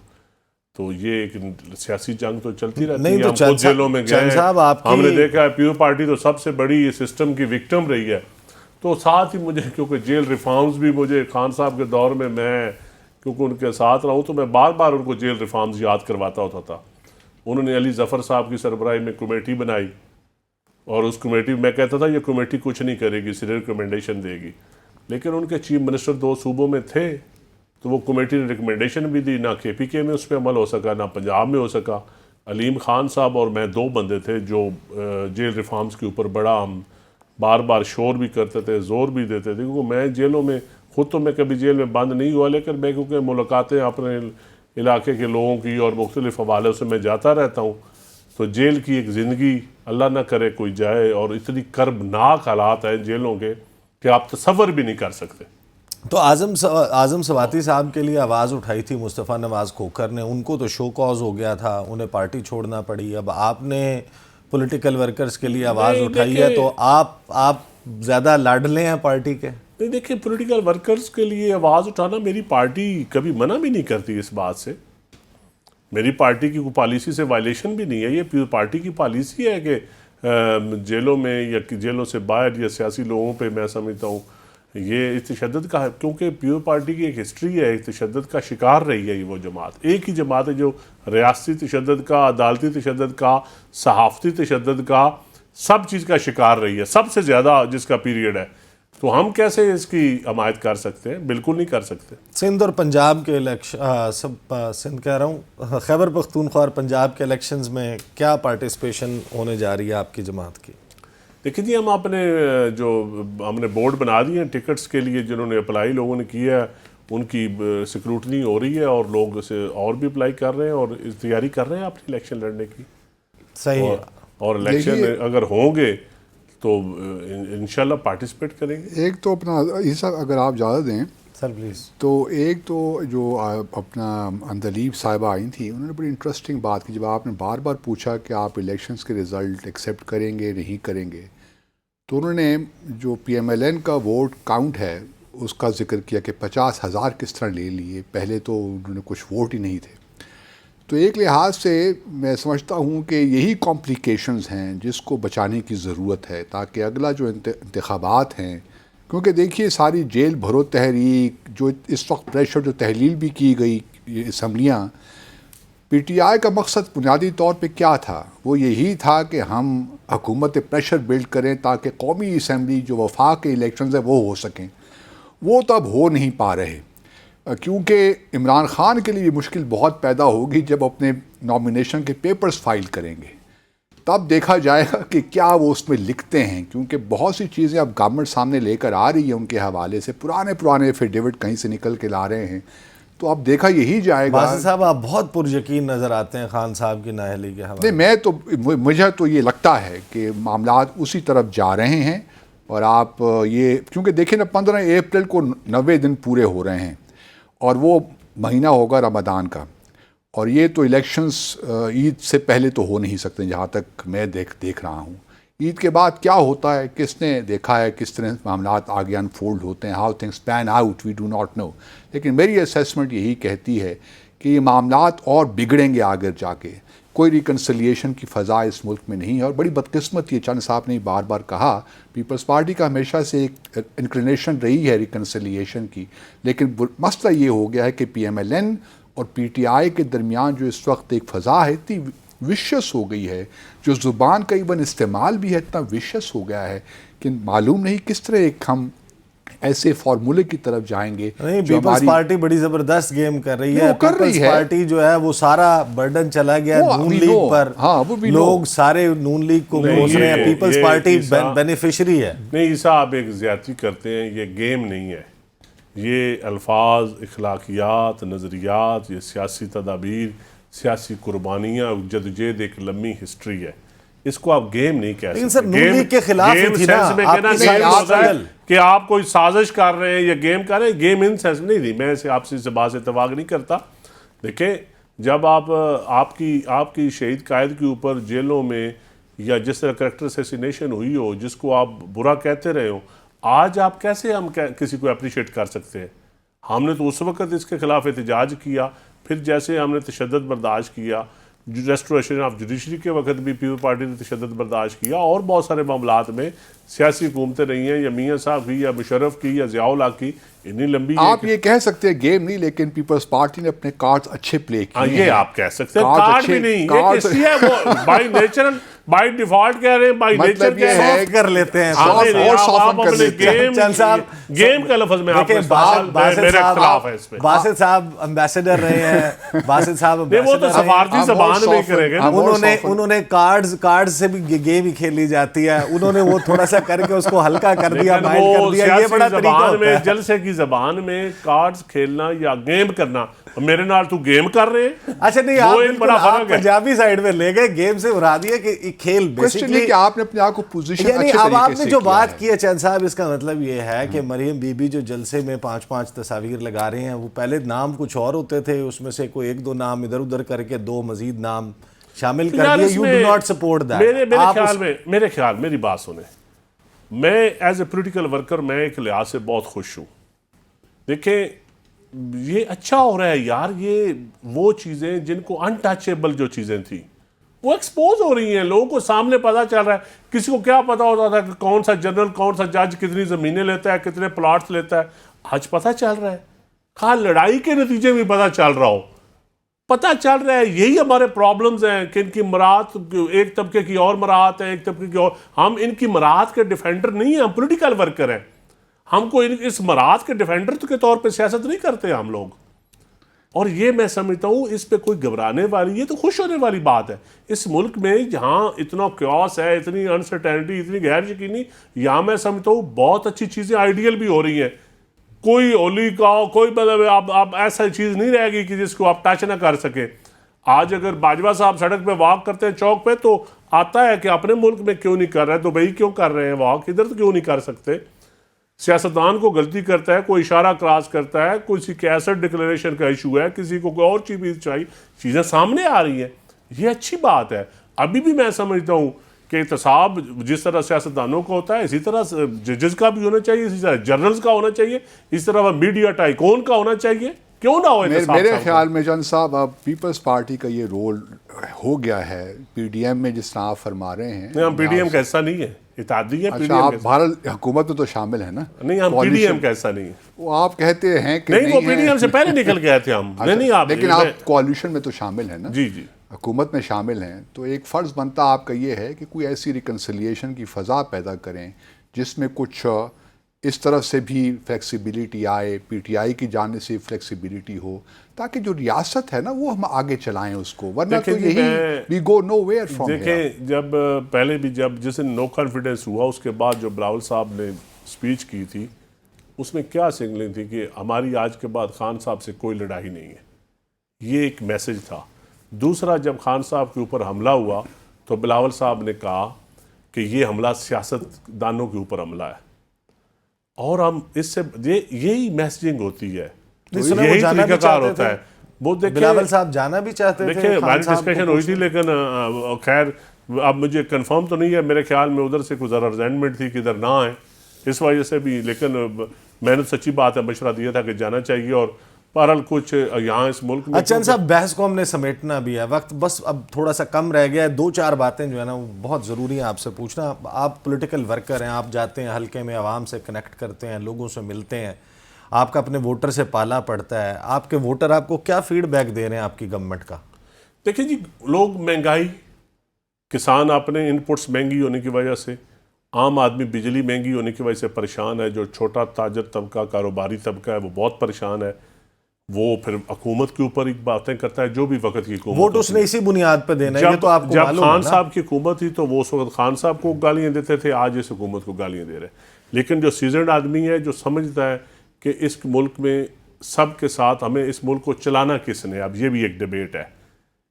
تو یہ ایک سیاسی جنگ تو چلتی رہتی ہے. ہم خود جیلوں میں گئے ہیں، ہم نے دیکھا ہے پیپلز پارٹی تو سب سے بڑی سسٹم کی وکٹم رہی ہے. تو ساتھ ہی مجھے کیونکہ جیل ریفارمز بھی مجھے خان صاحب کے دور میں کیونکہ ان کے ساتھ رہا ہوں، تو میں بار بار ان کو جیل ریفارمز یاد کرواتا ہوتا تھا. انہوں نے علی ظفر صاحب کی سربراہی میں کمیٹی بنائی، اور اس کمیٹی میں کہتا تھا یہ کمیٹی کچھ نہیں کرے گی، صرف ریکمنڈیشن دے گی. لیکن ان کے چیف منسٹر 2 صوبوں میں تھے، تو وہ کمیٹی نے ریکمنڈیشن بھی دی، نہ KPK میں اس پہ عمل ہو سکا، نہ پنجاب میں ہو سکا. علیم خان صاحب اور میں 2 بندے تھے جو جیل ریفارمز کے اوپر بڑا ہم بار بار شور بھی کرتے تھے، زور بھی دیتے تھے. کیونکہ میں جیلوں میں خود تو میں کبھی جیل میں بند نہیں ہوا، لیکن میں کیونکہ ملاقاتیں اپنے علاقے کے لوگوں کی اور مختلف حوالوں سے میں جاتا رہتا ہوں، تو جیل کی ایک زندگی اللہ نہ کرے کوئی جائے، اور اتنی کربناک حالات ہیں جیلوں کے کہ آپ تصور بھی نہیں کر سکتے. تو اعظم سواتی صاحب کے لیے آواز اٹھائی تھی مصطفیٰ نواز کھوکھر نے، ان کو تو شو کاز ہو گیا تھا، انہیں پارٹی چھوڑنا پڑی. اب آپ نے پولیٹیکل ورکرز کے لیے آواز اٹھائی ہے، تو آپ زیادہ لاڈلے ہیں پارٹی کے؟ نہیں دیکھیں، پولیٹیکل ورکرز کے لیے آواز اٹھانا میری پارٹی کبھی منع بھی نہیں کرتی اس بات سے. میری پارٹی کی کوئی پالیسی سے وائلیشن بھی نہیں ہے. یہ پارٹی کی پالیسی ہے کہ جیلوں میں یا جیلوں سے باہر یا سیاسی لوگوں پہ میں سمجھتا ہوں یہ تشدد کا ہے، کیونکہ پیپلز پارٹی کی ایک ہسٹری ہے، ایک تشدد کا شکار رہی ہے. وہ جماعت ایک ہی جماعت ہے جو ریاستی تشدد کا، عدالتی تشدد کا، صحافتی تشدد کا، سب چیز کا شکار رہی ہے، سب سے زیادہ جس کا پیریڈ ہے. تو ہم کیسے اس کی حمایت کر سکتے ہیں؟ بالکل نہیں کر سکتے. سندھ اور پنجاب کے سندھ کہہ رہا ہوں، خیبر پختونخوا اور پنجاب کے الیکشنز میں کیا پارٹیسپیشن ہونے جا رہی ہے آپ کی جماعت کی؟ دیکھیں جی، ہم نے بورڈ بنا دیے ہیں ٹکٹس کے لیے، جنہوں نے اپلائی لوگوں نے کیا ہے ان کی سکروٹنی ہو رہی ہے، اور لوگ اسے اور بھی اپلائی کر رہے ہیں اور تیاری کر رہے ہیں اپنی الیکشن لڑنے کی. صحیح ہے. اور الیکشن اگر ہوں گے تو انشاءاللہ پارٹیسپیٹ کریں گے. ایک تو اپنا حصہ اگر آپ زیادہ دیں سر پلیز. تو ایک تو جو اپنا اندلیب صاحبہ آئی تھی، انہوں نے بڑی انٹرسٹنگ بات کی. جب آپ نے بار بار پوچھا کہ آپ الیکشنز کے رزلٹ ایکسیپٹ کریں گے نہیں کریں گے، تو انہوں نے جو PMLN کا ووٹ کاؤنٹ ہے اس کا ذکر کیا کہ 50,000 کس طرح لے لیے. پہلے تو انہوں نے کچھ ووٹ ہی نہیں تھے. تو ایک لحاظ سے میں سمجھتا ہوں کہ یہی کمپلیکیشنز ہیں جس کو بچانے کی ضرورت ہے تاکہ اگلا جو انتخابات ہیں، کیونکہ دیکھیے ساری جیل بھرو تحریک جو اس وقت پریشر جو تحلیل بھی کی گئی یہ اسمبلیاں، پی ٹی آئی کا مقصد بنیادی طور پہ کیا تھا؟ وہ یہی تھا کہ ہم حکومت پریشر بلڈ کریں تاکہ قومی اسمبلی جو وفاق کے الیکشنز ہیں وہ ہو سکیں. وہ تو اب ہو نہیں پا رہے، کیونکہ عمران خان کے لیے یہ مشکل بہت پیدا ہوگی جب اپنے نامینیشن کے پیپرز فائل کریں گے. تب دیکھا جائے گا کہ کیا وہ اس میں لکھتے ہیں، کیونکہ بہت سی چیزیں اب گورنمنٹ سامنے لے کر آ رہی ہے ان کے حوالے سے، پرانے ایفیڈیوٹ کہیں سے نکل کے لا رہے ہیں. تو اب دیکھا یہی جائے گا. باسط صاحب آپ بہت پر یقین نظر آتے ہیں خان صاحب کی نااہلی کے حوالے. نہیں، مجھے تو یہ لگتا ہے کہ معاملات اسی طرف جا رہے ہیں. اور آپ یہ کیونکہ دیکھیں نا 15 اپریل کو 90 دن پورے ہو رہے ہیں اور وہ مہینہ ہوگا رمضان کا، اور یہ تو الیکشنز عید سے پہلے تو ہو نہیں سکتے جہاں تک میں دیکھ رہا ہوں. عید کے بعد کیا ہوتا ہے کس نے دیکھا ہے، کس طرح معاملات آگے انفولڈ ہوتے ہیں، how things pan out we do not know. لیکن میری اسیسمنٹ یہی کہتی ہے کہ یہ معاملات اور بگڑیں گے آگے جا کے. کوئی ریکنسلیشن کی فضا اس ملک میں نہیں ہے، اور بڑی بدقسمتی ہے. چند صاحب نے بار بار کہا پیپلز پارٹی کا ہمیشہ سے ایک انکلینیشن رہی ہے ریکنسلیشن کی، لیکن مسئلہ یہ ہو گیا ہے کہ پی ایم ایل این اور پی ٹی آئی کے درمیان جو اس وقت ایک فضا ہے اتنی وشس ہو گئی ہے، جو زبان کا ایون استعمال بھی ہے اتنا وشس ہو گیا ہے کہ معلوم نہیں کس طرح ایک ہم ایسے فارمولے کی طرف جائیں گے. نہیں، پیپلز پارٹی بڑی زبردست گیم کر رہی ہے. پیپلز پارٹی جو ہے وہ سارا برڈن چلا گیا نون لیگ پر. لوگ سارے نون لیگ کو کوس رہے ہیں، پیپلز پارٹی بینیفیشری ہے. نہیں عیسیٰ، آپ ایک زیادتی کرتے ہیں. یہ گیم نہیں ہے، یہ الفاظ، اخلاقیات، نظریات، یہ سیاسی تدابیر، سیاسی قربانیاں، جدوجہد ایک لمبی ہسٹری ہے. اس کو آپ گیم نہیں کہہ سکتے. سر نون لیگ کے خلاف ہی تھی نا کہ آپ کوئی سازش کر رہے ہیں یا گیم کر رہے ہیں. گیم ان سینس نہیں تھی. میں آپ سے بات سے اتفاق نہیں کرتا. دیکھیں، جب آپ کی شہید قائد کے اوپر جیلوں میں یا جس طرح کریکٹر اسیسینیشن ہوئی ہو، جس کو آپ برا کہتے رہے ہو، آج آپ کیسے ہم کسی کو اپریشیٹ کر سکتے ہیں؟ ہم نے تو اس وقت اس کے خلاف احتجاج کیا، پھر جیسے ہم نے تشدد برداشت کیا، ریسٹوریشن آف جوڈیشری کے وقت بھی پیپل پارٹی نے تشدد برداشت کیا، اور بہت سارے معاملات میں سیاسی حکومتیں رہی ہیں، یا میاں صاحب کی یا مشرف کی یا ضیاء الحق کی، اتنی لمبی. آپ یہ کہہ سکتے ہیں گیم نہیں، لیکن پیپلز پارٹی نے اپنے کارڈز اچھے پلے کیے ہیں. یہ آپ کہہ سکتے ہیں کارڈ بھی نہیں، ایک کسی ہے وہ بائی نیچرل بائی ڈیفالٹ کہہ رہے ہیں، بائی نیچر کہہ رہے ہیں، کر لیتے ہیں. آپ اپنے گیم کا لفظ میں آپ کے میرے خلاف ہے اس پہ. باسط صاحب امبیسڈر رہے ہیں، باسط صاحب وہ تو سفارتی زبان میں کریں گے. انہوں نے کارڈ سے بھی گیم ہی کھیلی جاتی ہے، انہوں نے وہ تھوڑا سا کر کے اس کو ہلکا کر دیا، مائل کر دیا. یہ بڑا طریقہ ہوتا ہے جلسے کی زبان میں کارڈز کھیلنا یا گیم کرنا. میرے نال تو گیم کر رہے ہیں. اچھا نہیں، آپ پنجابی سائیڈ میں لے گئے، گیم سے اڑا دیا کہ کھیل بیسیکلی کہ آپ نے اپنے آپ کو پوزیشن یعنی اب آپ نے جو بات کی ہے چند صاحب، اس کا مطلب یہ ہے کہ مریم بی بی جو جلسے میں 5 تصاویر لگا رہے ہیں، وہ پہلے نام کچھ اور ہوتے تھے، اس میں سے کوئی 1-2 نام ادھر ادھر کر کے 2 مزید نام شامل کر دیے. You do not support that. میرے خیال میری بات سنیں، میں ایز اے پولیٹیکل ورکر میں ایک لحاظ سے بہت خوش ہوں. دیکھیں یہ اچھا ہو رہا ہے یار، یہ وہ چیزیں جن کو انٹچیبل جو چیزیں تھیں وہ ایکسپوز ہو رہی ہیں، لوگوں کو سامنے پتہ چل رہا ہے. کسی کو کیا پتا ہوتا تھا کہ کون سا جنرل، کون سا جج کتنی زمینیں لیتا ہے، کتنے پلاٹس لیتا ہے. آج پتہ چل رہا ہے. خواہ لڑائی کے نتیجے میں پتہ چل رہا ہو، پتہ چل رہا ہے. یہی ہمارے پرابلمز ہیں کہ ان کی مراعات ایک طبقے کی اور مراعات ہیں، ایک طبقے کی اور. ہم ان کی مراعات کے ڈیفینڈر نہیں ہیں، ہم پولیٹیکل ورکر ہیں. ہم کو اس مراعات کے ڈیفینڈر کے طور پہ سیاست نہیں کرتے ہم لوگ. اور یہ میں سمجھتا ہوں اس پہ کوئی گھبرانے والی، یہ تو خوش ہونے والی بات ہے. اس ملک میں جہاں اتنا کیوس ہے، اتنی انسرٹینٹی، اتنی غیر یقینی، یہاں میں سمجھتا ہوں بہت اچھی چیزیں آئیڈیل بھی ہو رہی ہیں. کوئی اولی کا کوئی مطلب اب ایسا چیز نہیں رہے گی کہ جس کو آپ ٹچ نہ کر سکیں. آج اگر باجوہ صاحب سڑک پہ واک کرتے ہیں چوک پہ، تو آتا ہے کہ اپنے ملک میں کیوں نہیں کر رہے، دبئی کیوں کر رہے ہیں واک، ادھر تو کیوں نہیں کر سکتے. سیاستدان کو غلطی کرتا ہے، کوئی اشارہ کراس کرتا ہے، کسی کے ایسٹ ڈکلیریشن کا ایشو ہے، کسی کو کوئی اور چیز چاہیے، چیزیں سامنے آ رہی ہیں. یہ اچھی بات ہے. ابھی بھی میں سمجھتا ہوں کہ احتساب جس طرح سیاستدانوں کا ہوتا ہے، اسی طرح ججز کا بھی ہونا چاہیے، اسی طرح جنرلز کا ہونا چاہیے، اس طرح میڈیا ٹائکون کا ہونا چاہیے. کیوں نہ ہو احتساب میرے صاحب خیال میں چند صاحب اب پیپلز پارٹی کا یہ رول ہو گیا ہے پی ڈی ایم میں، جس طرح آپ فرما رہے ہیں. نہیں، ہم پی ڈی ایم کا حصہ نہیں ہے، اتحادی ہے. پی ڈی اچھا، ایم آپ بھارت حکومت میں تو شامل ہیں نا. نہیں، ہم پی ڈی ایم کا حصہ نہیں ہے. وہ آپ کہتے ہیں کہ نہیں، وہ پی ڈی ہیں. ایم سے پہلے نکل گئے تھے ہم. نہیں آپ، لیکن آپ کوalition میں تو شامل ہیں نا. جی جی، حکومت میں شامل ہیں، تو ایک فرض بنتا آپ کا یہ ہے کہ کوئی ایسی ریکنسیلیشن کی فضا پیدا کریں جس میں کچھ اس طرف سے بھی فلیکسیبلٹی آئے، پی ٹی آئی کی جانب سے فلیکسیبلٹی ہو، تاکہ جو ریاست ہے نا وہ ہم آگے چلائیں اس کو، ورنہ تو یہی وی گو نو ویئر فرام ہیئر. دیکھیں، جب پہلے بھی جس دن نو کانفیڈنس ہوا، اس کے بعد جو بلاول صاحب نے اسپیچ کی تھی اس میں کیا سگنلنگ تھی کہ ہماری آج کے بعد خان صاحب سے کوئی لڑائی نہیں ہے. یہ ایک میسج تھا. دوسرا، جب خان صاحب کے اوپر حملہ ہوا تو بلاول صاحب نے کہا کہ یہ حملہ سیاست دانوں کے اوپر حملہ ہے، اور ہم اس سے یہی میسجنگ ہوتی ہے، یہی طریقہ کار ہوتا ہے. وہ بلاول صاحب جانا بھی چاہتے تھے. دیکھیں، ہماری ڈسکشن ہوئی تھی، لیکن خیر اب مجھے کنفرم تو نہیں ہے، میرے خیال میں ادھر سے کوئی ذرا ریزینٹمنٹ تھی کہ ادھر نہ آئیں، اس وجہ سے بھی. لیکن میں نے سچی بات ہے مشورہ دیا تھا کہ جانا چاہیے. اور بہرحال کچھ یہاں اس ملک میں چند صاحب بحث کو ہم نے سمیٹنا بھی ہے، وقت بس اب تھوڑا سا کم رہ گیا ہے. 2-4 باتیں جو ہے نا وہ بہت ضروری ہیں آپ سے پوچھنا. آپ پولیٹیکل ورکر ہیں، آپ جاتے ہیں حلقے میں، عوام سے کنیکٹ کرتے ہیں، لوگوں سے ملتے ہیں، آپ کا اپنے ووٹر سے پالا پڑتا ہے. آپ کے ووٹر آپ کو کیا فیڈ بیک دے رہے ہیں آپ کی گورنمنٹ کا؟ دیکھیں جی، لوگ مہنگائی، کسان اپنے ان پٹس مہنگی ہونے کی وجہ سے، عام آدمی بجلی مہنگی ہونے کی وجہ سے پریشان ہے، جو چھوٹا تاجر طبقہ، کاروباری طبقہ ہے وہ بہت پریشان ہے. وہ پھر حکومت کے اوپر ایک باتیں کرتا ہے جو بھی وقت کی حکومت. ووٹ اس نے اسی بنیاد پہ دینا ہے، یہ تو آپ کو جب معلوم ہے خان نا. صاحب کی حکومت تھی تو وہ اس وقت خان صاحب کو گالیاں دیتے تھے، آج اس حکومت کو گالیاں دے رہے. لیکن جو سیزنڈ آدمی ہے، جو سمجھتا ہے کہ اس ملک میں سب کے ساتھ ہمیں اس ملک کو چلانا کس نے، اب یہ بھی ایک ڈیبیٹ ہے.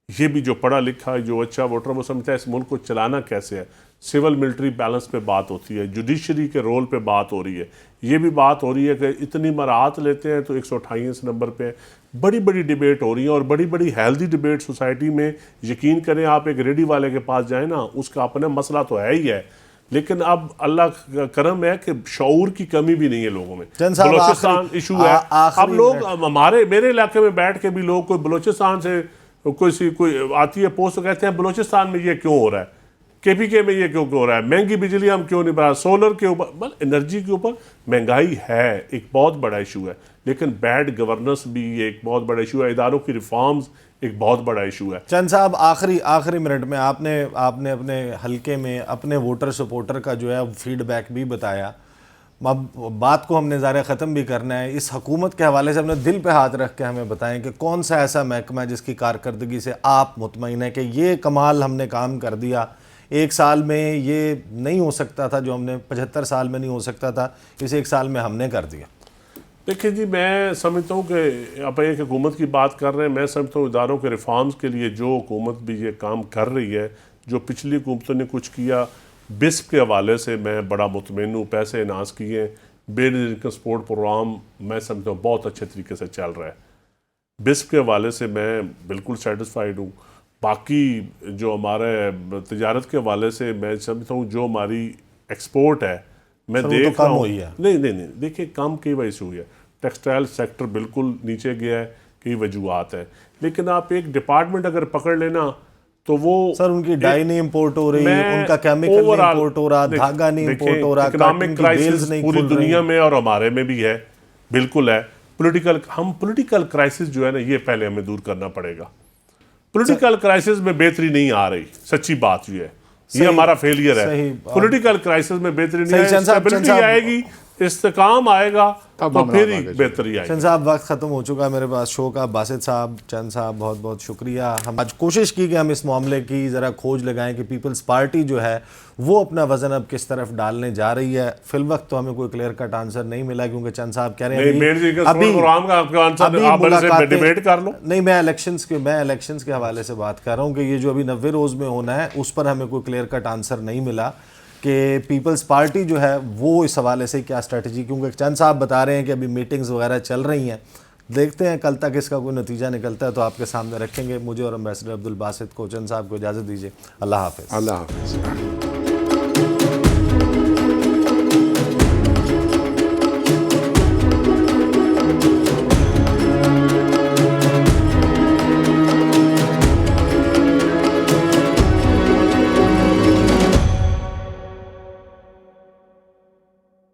یہ بھی جو پڑھا لکھا، جو اچھا ووٹر، وہ سمجھتا ہے اس ملک کو چلانا کیسے ہے. سول ملٹری بیلنس پہ بات ہوتی ہے، جوڈیشری کے رول پہ بات ہو رہی ہے، یہ بھی بات ہو رہی ہے کہ اتنی مراعات لیتے ہیں تو 128 نمبر پہ. بڑی بڑی ڈیبیٹ ہو رہی ہیں، اور بڑی بڑی ہیلدی ڈیبیٹ سوسائٹی میں. یقین کریں، آپ ایک ریڈی والے کے پاس جائیں نا، اس کا اپنا مسئلہ تو ہے ہی ہے، لیکن اب اللہ کا کرم ہے کہ شعور کی کمی بھی نہیں ہے لوگوں میں. بلوچستان ایشو ہے. اب لوگ میرے علاقے میں بیٹھ کے بھی لوگ کوئی بلوچستان سے کوئی آتی ہے پوسٹ، تو کہتے ہیں بلوچستان میں یہ کیوں ہو رہا ہے، کے پی کے میں یہ کیوں ہو رہا ہے، مہنگی بجلی ہم کیوں نہیں بڑھا. سولر کے اوپر، انرجی کے اوپر مہنگائی ہے، ایک بہت بڑا ایشو ہے. لیکن بیڈ گورننس بھی ایک بہت بڑا ایشو ہے. اداروں کی ریفارمز ایک بہت بڑا ایشو ہے. چند صاحب آخری منٹ میں آپ نے اپنے حلقے میں اپنے ووٹر سپورٹر کا جو ہے فیڈ بیک بھی بتایا. اب بات کو ہم نے ظاہر ختم بھی کرنا ہے. اس حکومت کے حوالے سے اپنے دل پہ ہاتھ رکھ کے ہمیں بتائیں کہ کون سا ایسا محکمہ ہے جس کی کارکردگی سے آپ مطمئن ہیں کہ یہ کمال ہم نے کام کر دیا، 1 سال میں یہ نہیں ہو سکتا تھا، جو ہم نے 75 سال میں نہیں ہو سکتا تھا، اس 1 سال میں ہم نے کر دیا. دیکھیں جی، میں سمجھتا ہوں کہ آپ ایک حکومت کی بات کر رہے ہیں، میں سمجھتا ہوں اداروں کے ریفارمز کے لیے جو حکومت بھی یہ کام کر رہی ہے، جو پچھلی حکومتوں نے کچھ کیا، بسپ کے حوالے سے میں بڑا مطمئن ہوں. پیسے انہانس کیے ہیں، بے انکم سپورٹ پروگرام میں سمجھتا ہوں بہت اچھے طریقے سے چل رہا ہے. بسپ کے حوالے سے میں بالکل سیٹسفائیڈ ہوں. باقی جو ہمارے تجارت کے حوالے سے میں سمجھتا ہوں جو ہماری ایکسپورٹ ہے، میں دیکھ رہا ہوں. نہیں دیکھیں، کم کی وجہ سے ہوئی ہے. ٹیکسٹائل سیکٹر بالکل نیچے گیا ہے، کئی وجوہات ہیں. لیکن آپ ایک ڈپارٹمنٹ اگر پکڑ لینا تو وہ سر ان کی ڈائی نہیں امپورٹ ہو رہی، ان کا کیمیکل نہیں امپورٹ ہو رہا، دھاگا نہیں امپورٹ ہو رہا، اکنامک کرائسس پوری دنیا میں اور ہمارے میں بھی ہے، بالکل ہے. پولیٹیکل کرائسس جو ہے نا، یہ پہلے ہمیں دور کرنا پڑے گا. پولیٹیکل کرائسس میں بہتری نہیں آ رہی، سچی بات یہ ہے، یہ ہمارا فیلئر ہے. پولیٹیکل کرائسس میں بہتری نہیں آئے، اسٹیبلٹی آئے گی، استحکام آئے گا تو پھر ہی بہتری آئے گی. چند صاحب وقت ختم ہو چکا ہے میرے پاس شو کا. باسط صاحب، چند صاحب، بہت بہت شکریہ. ہم آج کوشش کی کہ ہم اس معاملے کی ذرا کھوج لگائیں کہ پیپلز پارٹی جو ہے وہ اپنا وزن اب کس طرف ڈالنے جا رہی ہے. فی الوقت تو ہمیں کوئی کلیئر کٹ آنسر نہیں ملا، کیونکہ چند صاحب کہہ رہے ہیں نہیں، میں الیکشنز کے حوالے سے بات کر رہا ہوں کہ یہ جو ابھی 90 روز میں ہونا ہے اس پر ہمیں کوئی کلیئر کٹ آنسر نہیں ملا کہ پیپلز پارٹی جو ہے وہ اس حوالے سے کیا اسٹریٹجی. کیونکہ چند صاحب بتا رہے ہیں کہ ابھی میٹنگز وغیرہ چل رہی ہیں، دیکھتے ہیں کل تک اس کا کوئی نتیجہ نکلتا ہے تو آپ کے سامنے رکھیں گے. مجھے اور امبیسڈر عبدالباسط کو، چند صاحب کو اجازت دیجیے. اللہ حافظ. اللہ حافظ.